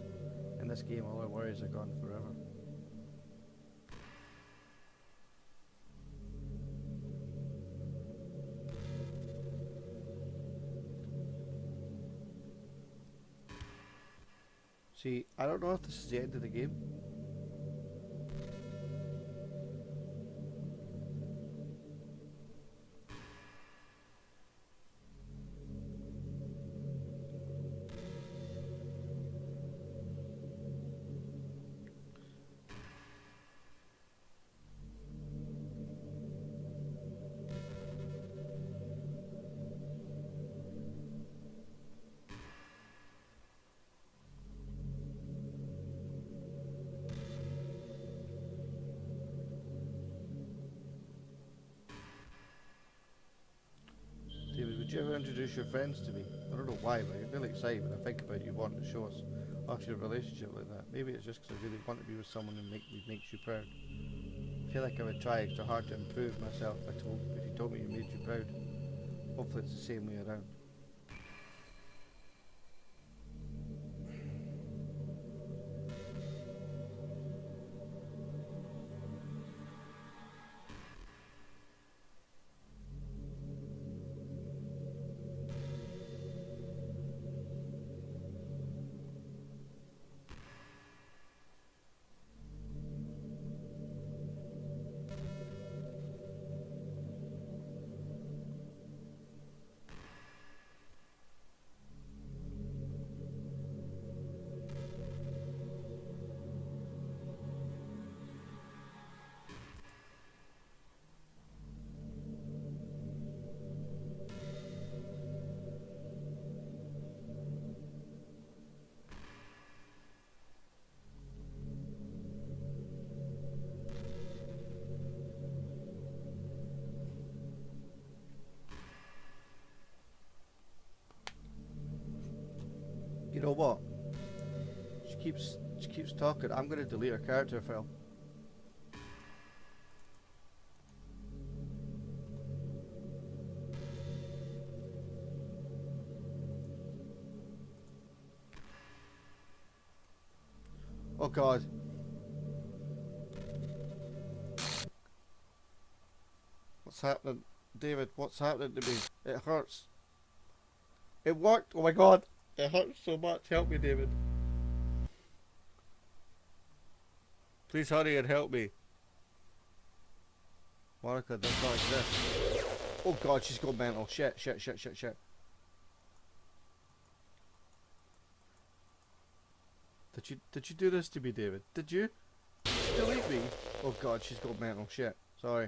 A: in this game all our worries are gone forever. See, I don't know if this is the end of the game. David, would you ever introduce your friends to me? I don't know why, but I get really excited when I think about you wanting to show us off your relationship like that. Maybe it's just because I really want to be with someone who makes you proud. I feel like I would try extra hard to improve myself if you told me you made you proud. Hopefully it's the same way around. You know what? She keeps talking. I'm gonna delete her character file. Oh god. What's happening? David, what's happening to me? It hurts. It worked! Oh my god! It hurts so much. Help me, David. Please hurry and help me. Monica does not exist. Oh god, she's gone mental. Shit. Did you do this to me, David? Did you? Did you delete me? Oh god, she's gone mental. Shit. Sorry.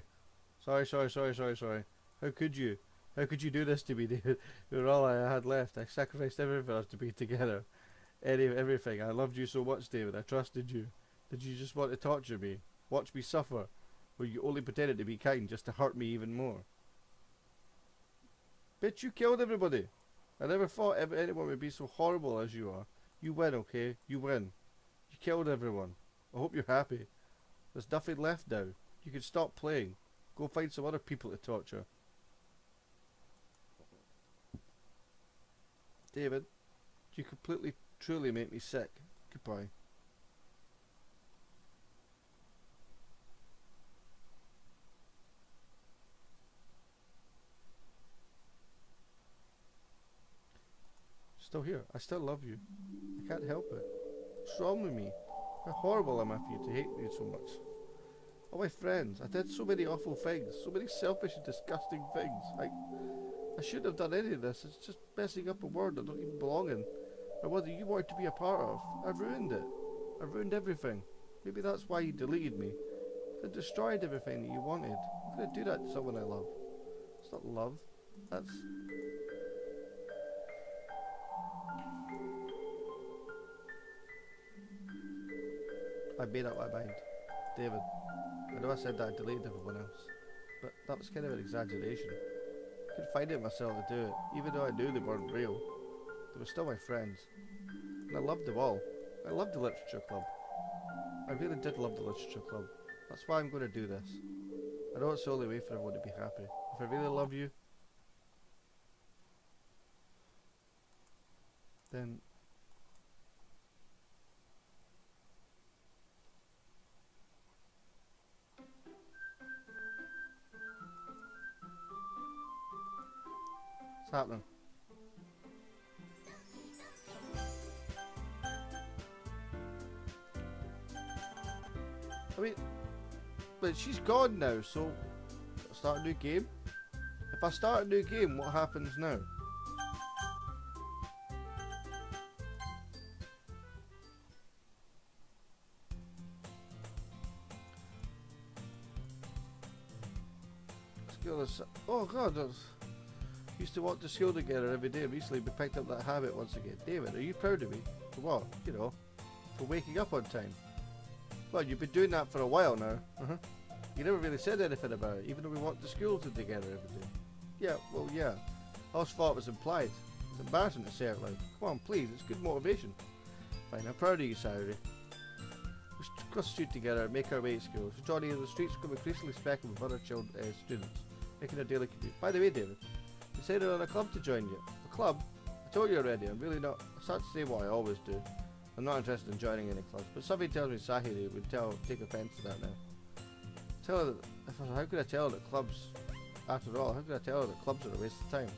A: Sorry. How could you? How could you do this to me, David? You were all I had left. I sacrificed everything for us to be together. Everything. I loved you so much, David. I trusted you. Did you just want to torture me? Watch me suffer? Or you only pretended to be kind just to hurt me even more? Bitch, you killed everybody. I never thought anyone would be so horrible as you are. You win, okay? You win. You killed everyone. I hope you're happy. There's nothing left now. You can stop playing. Go find some other people to torture. David, you completely, truly make me sick. Goodbye. Still here. I still love you. I can't help it. What's wrong with me? How horrible am I for you to hate me so much? All my friends, I did so many awful things, so many selfish and disgusting things. I shouldn't have done any of this. It's just messing up a world I don't even belong in, or whether you wanted to be a part of. I ruined it. I ruined everything. Maybe that's why you deleted me. I destroyed everything that you wanted. I'm gonna do that to someone I love. It's not love. That's... I made up my mind. David, I know I said that I deleted everyone else, but that was kind of an exaggeration. I couldn't find it myself to do it, even though I knew they weren't real. They were still my friends. And I loved them all. I loved the literature club. I really did love the literature club. That's why I'm going to do this. I know it's the only way for everyone to be happy. If I really love you, then what's happening? I mean, but she's gone now, so start a new game? If I start a new game, what happens now? School is... Oh god, used to walk to school together every day. Recently we picked up that habit once again. David, are you proud of me? For what? You know, for waking up on time. Well, you've been doing that for a while now. You never really said anything about it, even though we walked to school together every day. Yeah, well, yeah. I always thought it was implied. It's embarrassing to say it loud. Come on, please, it's good motivation. Fine, I'm proud of you, Sayuri. We cross the street together and make our way to school. So Johnny, the streets become increasingly speckled with other students, making a daily commute. By the way, David, you said on a club to join you. A club? I told you already, I'm really not... I start to say what I always do. I'm not interested in joining any clubs, but somebody tells me Sahiri would take offence to that now. Tell her that, how could I tell her that clubs, after all, how could I tell her that clubs are a waste of time?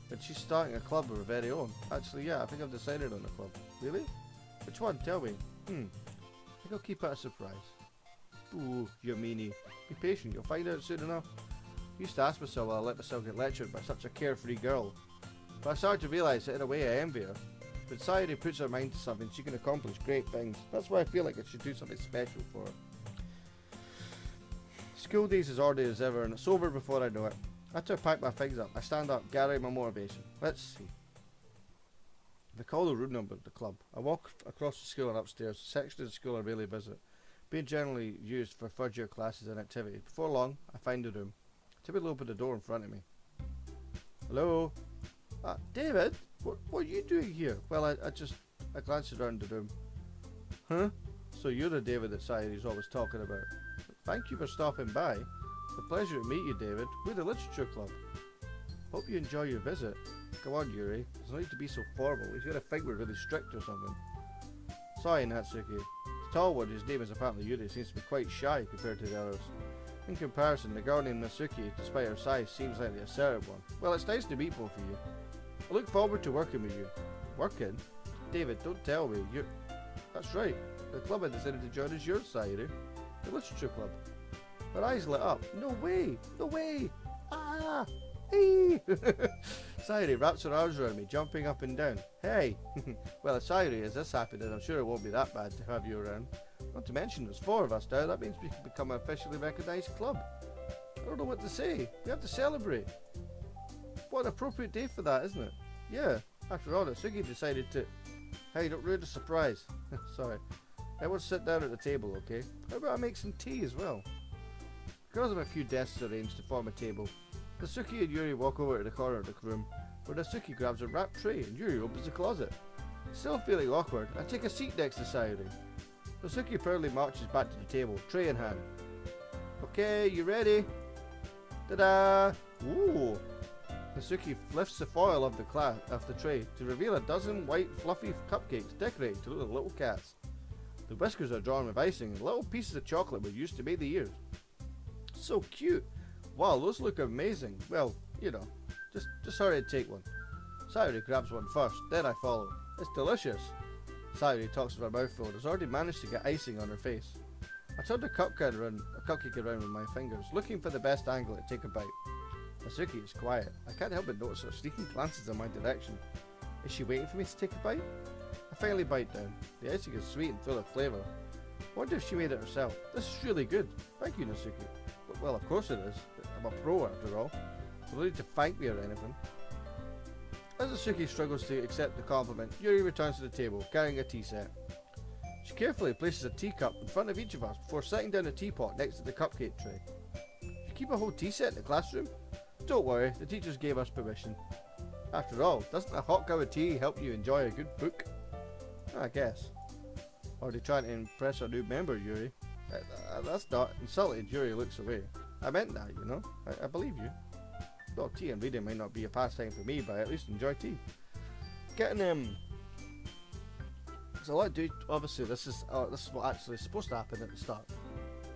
A: But she's starting a club of her very own. Actually, yeah, I think I've decided on a club. Really? Which one? Tell me. I think I'll keep it a surprise. Ooh, you meanie. Be patient, you'll find out soon enough. I used to ask myself while I let myself get lectured by such a carefree girl. But I started to realise that in a way I envy her. When Sayuri puts her mind to something, she can accomplish great things. That's why I feel like I should do something special for her. School days as ordinary as ever, and it's over before I know it. After I pack my things up, I stand up, gathering my motivation. Let's see. They call the room number of the club. I walk across the school and upstairs. The sections of the school I rarely visit, being generally used for third year classes and activities. Before long, I find the room. I typically open the door in front of me. Hello? David? What are you doing here? Well, I glanced around the room. Huh? So you're the David that Sayuri's always talking about. Thank you for stopping by. It's a pleasure to meet you, David. We're the Literature Club. Hope you enjoy your visit. Come on, Yuri. There's no need to be so formal. He's gonna think we're really strict or something. Sorry, Natsuki. The tall one, whose name is apparently Yuri, seems to be quite shy compared to the others. In comparison, the girl named Natsuki, despite her size, seems like the assertive one. Well, it's nice to meet both of you. I look forward to working with you. Working? David, don't tell me. That's right. The club I decided to join is yours, Sayuri. The Literature Club. Her eyes lit up. No way! No way! Ah! Hey! Sayuri wraps her arms around me, jumping up and down. Hey! Well, if Sayuri is this happy, then I'm sure it won't be that bad to have you around. Not to mention, there's 4 of us now. That means we can become an officially recognised club. I don't know what to say. We have to celebrate. What an appropriate day for that, isn't it? Yeah. After all, Natsuki decided to... Hey, don't ruin the surprise. Sorry. Everyone sit down at the table, okay? How about I make some tea as well? The girls have a few desks arranged to form a table. Natsuki and Yuri walk over to the corner of the room, where Natsuki grabs a wrapped tray and Yuri opens the closet. Still feeling awkward, I take a seat next to Sayuri. Natsuki proudly marches back to the table, tray in hand. Okay, you ready? Ta-da! Ooh! Natsuki lifts the foil of the tray to reveal a dozen white fluffy cupcakes decorated to look like little cats. The whiskers are drawn with icing and little pieces of chocolate were used to make the ears. So cute! Wow, those look amazing. Well, you know, just hurry and take one. Sayuri grabs one first, then I follow. It's delicious. Sayuri talks with her mouth full and has already managed to get icing on her face. I turn the cupcake around with my fingers, looking for the best angle to take a bite. Natsuki is quiet. I can't help but notice her sneaking glances in my direction. Is she waiting for me to take a bite? I finally bite down. The icing is sweet and full of flavour. Wonder if she made it herself. This is really good. Thank you, Natsuki. Well, of course it is. I'm a pro after all. You don't need to thank me or anything. As Natsuki struggles to accept the compliment, Yuri returns to the table, carrying a tea set. She carefully places a teacup in front of each of us before setting down a teapot next to the cupcake tray. You keep a whole tea set in the classroom? Don't worry, the teachers gave us permission. After all, doesn't a hot cup of tea help you enjoy a good book? I guess. Or are they trying to impress our new member, Yuri? That's not insulting. Yuri looks away. I meant that, you know. I believe you. Well, tea and reading might not be a pastime for me, but I at least enjoy tea. Getting there's a lot to do. Obviously, this is what actually is supposed to happen at the start.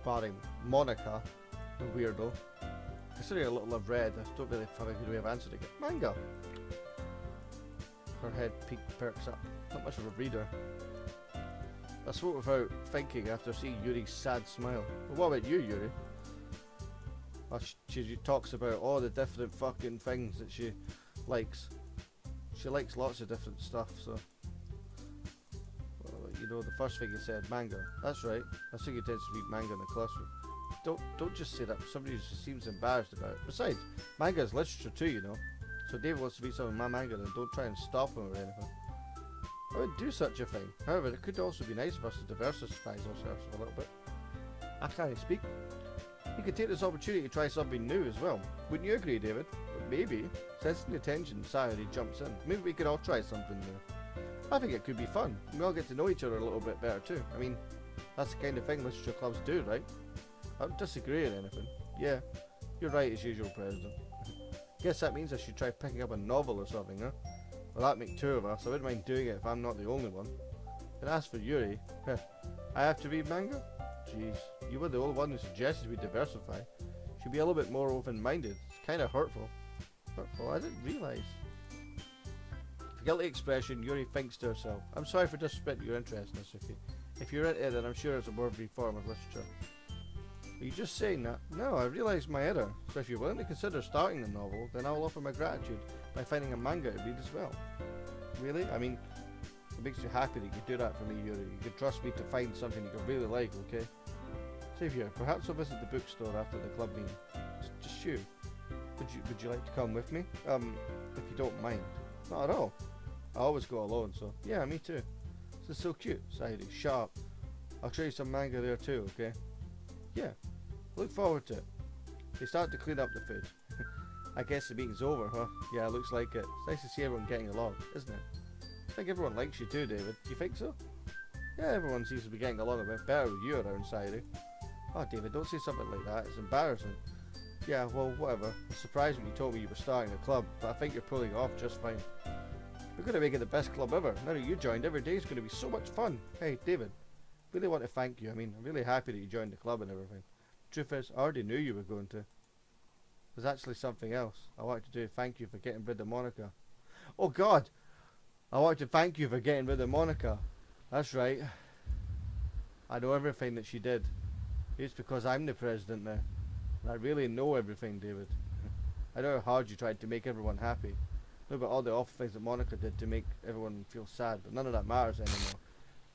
A: Barring Monica, the weirdo. Considering a little I've read, I don't really have a good way of answering it. Manga. Her head perks up. Not much of a reader. I spoke without thinking after seeing Yuri's sad smile. But what about you, Yuri? Well, she talks about all the different fucking things that she likes. She likes lots of different stuff, so... Well, you know, the first thing you said, manga. That's right. I think you tends to read manga in the classroom. Don't just say that for somebody who just seems embarrassed about it. Besides, manga is literature too, you know. So if David wants to read some of my manga, then don't try and stop him or anything. I would do such a thing. However, it could also be nice for us to diversify ourselves a little bit. I can't speak. You could take this opportunity to try something new as well. Wouldn't you agree, David? But maybe, sensing the tension, Sayuri jumps in. Maybe we could all try something new. I think it could be fun. We all get to know each other a little bit better too. I mean, that's the kind of thing literature clubs do, right? I don't disagree with anything. Yeah, you're right as usual, President. Guess that means I should try picking up a novel or something, huh? Well, that'd make two of us. I wouldn't mind doing it if I'm not the only one. And as for Yuri, I have to read manga? Jeez, you were the only one who suggested we diversify. Should be a little bit more open-minded. It's kind of hurtful. Hurtful? I didn't realise. With a guilty expression, Yuri thinks to herself, I'm sorry for disrespecting your interest, Nasuki. If you're into it, then I'm sure it's a worthy form of literature. Are you just saying that? No, I realised my error. So if you're willing to consider starting the novel, then I'll offer my gratitude by finding a manga to read as well. Really? I mean, it makes you happy that you do that for me, Yuri. You can trust me to find something you can really like, okay? Saviour, perhaps I'll visit the bookstore after the club meeting. Just you. Would you like to come with me? If you don't mind. Not at all. I always go alone, so yeah, me too. This is so cute, Sayuri. Sharp. I'll show you some manga there too, okay? Yeah. Look forward to it. They start to clean up the food. I guess the meeting's over, huh? Yeah, looks like it. It's nice to see everyone getting along, isn't it? I think everyone likes you too, David. Do you think so? Yeah, everyone seems to be getting along a bit better with you around, Sayuri. Oh, David, don't say something like that. It's embarrassing. Yeah, well, whatever. I was surprised when you told me you were starting a club, but I think you're pulling it off just fine. We're going to make it the best club ever. Now that you joined, every day is going to be so much fun. Hey, David, really want to thank you. I mean, I'm really happy that you joined the club and everything. Truth is, I already knew you were going to. There's actually something else I wanted to do. Thank you for getting rid of Monica. Oh God! I wanted to thank you for getting rid of Monica. That's right. I know everything that she did. It's because I'm the president now. And I really know everything, David. I know how hard you tried to make everyone happy. Know about all the awful things that Monica did to make everyone feel sad, but none of that matters anymore.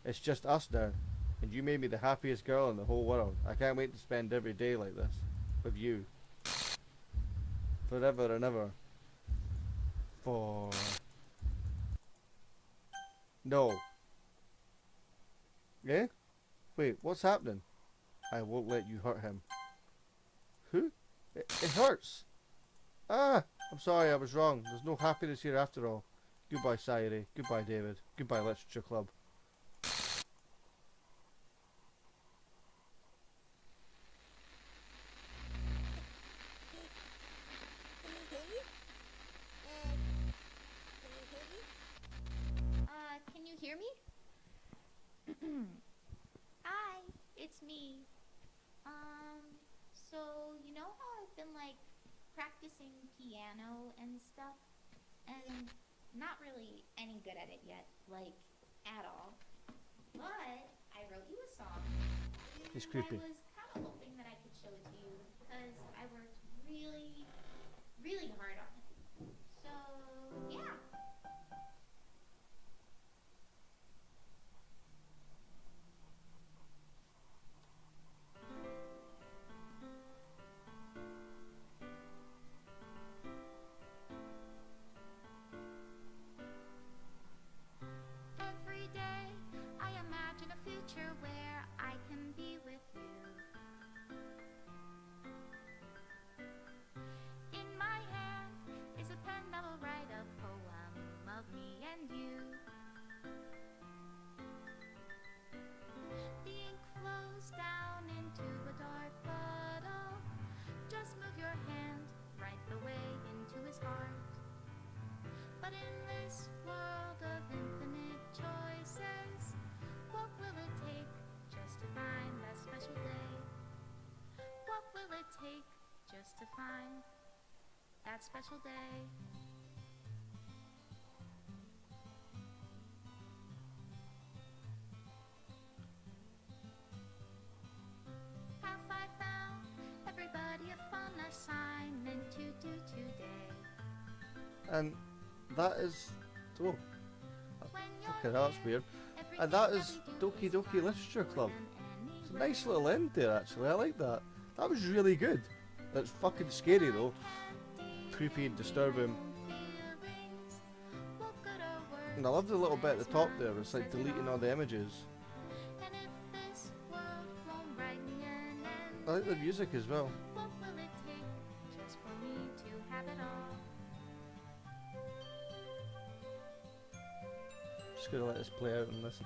A: It's just us now. And you made me the happiest girl in the whole world. I can't wait to spend every day like this. With you. Forever and ever. For... No. Yeah? Wait, what's happening? I won't let you hurt him. Who? It hurts! Ah! I'm sorry, I was wrong. There's no happiness here after all. Goodbye, Sayuri. Goodbye, David. Goodbye, Literature Club.
B: Can you hear me? Hi, it's me. So you know how I've been like practicing piano and stuff, and not really any good at it yet, like at all. But I wrote you a song,
A: It's
B: and I
A: creepy.
B: was kind of hoping that I could show it to you because I worked really, really hard on it. So yeah. Every day I imagine a future where I can be with you.
C: take just to find that special day? Have I found everybody a fun assignment to do today?
A: And that is... Oh,
C: When
A: okay, that's weird. And that is Doki Doki Literature Club. It's a nice little end there, actually. I like that. That was really good. That's fucking scary, though. Creepy and disturbing. And I love the little bit at the top there. It's like deleting all the images. I like the music as well.
C: What will it take just for me to have it all?
A: Just gonna let this play out and listen.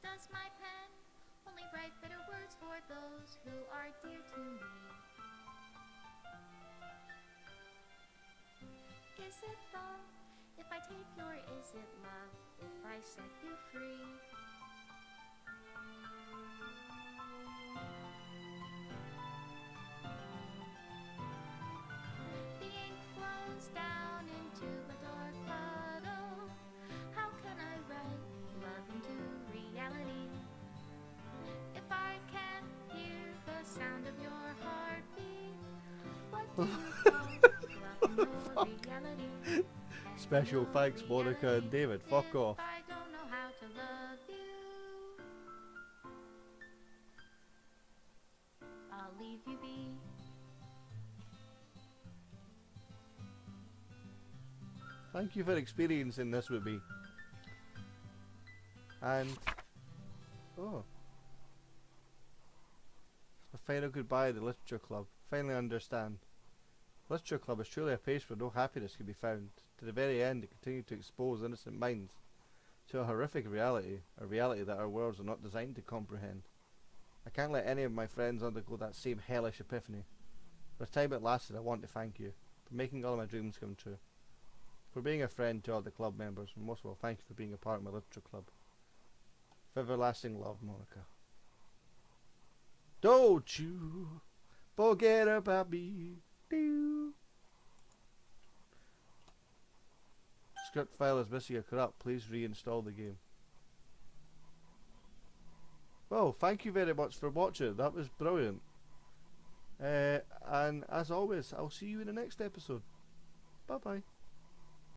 C: Does my pen only write bitter words for those who are dear to me? Is it love if I take your is it love if I set you free? The ink flows down into a dark puddle. How can I write love into reality if I can't hear the sound of your heartbeat? What do you call love in your reality?
A: Special thanks, Monica and David. Fuck off.
C: If I don't know how to love you, I'll leave you be.
A: Thank you for experiencing this with me. And... oh. A final goodbye to the Literature Club. Finally understand. Literature Club is truly a place where no happiness can be found. To the very end, it continued to expose innocent minds to a horrific reality, a reality that our worlds are not designed to comprehend. I can't let any of my friends undergo that same hellish epiphany. For the time it lasted, I want to thank you for making all of my dreams come true. For being a friend to all the club members, and most of all, thank you for being a part of my literature club. With everlasting love, Monica. Don't you forget about me. Do. Script file is missing or corrupt. Please reinstall the game. Well, thank you very much for watching. That was brilliant. And as always, I'll see you in the next episode. Bye bye.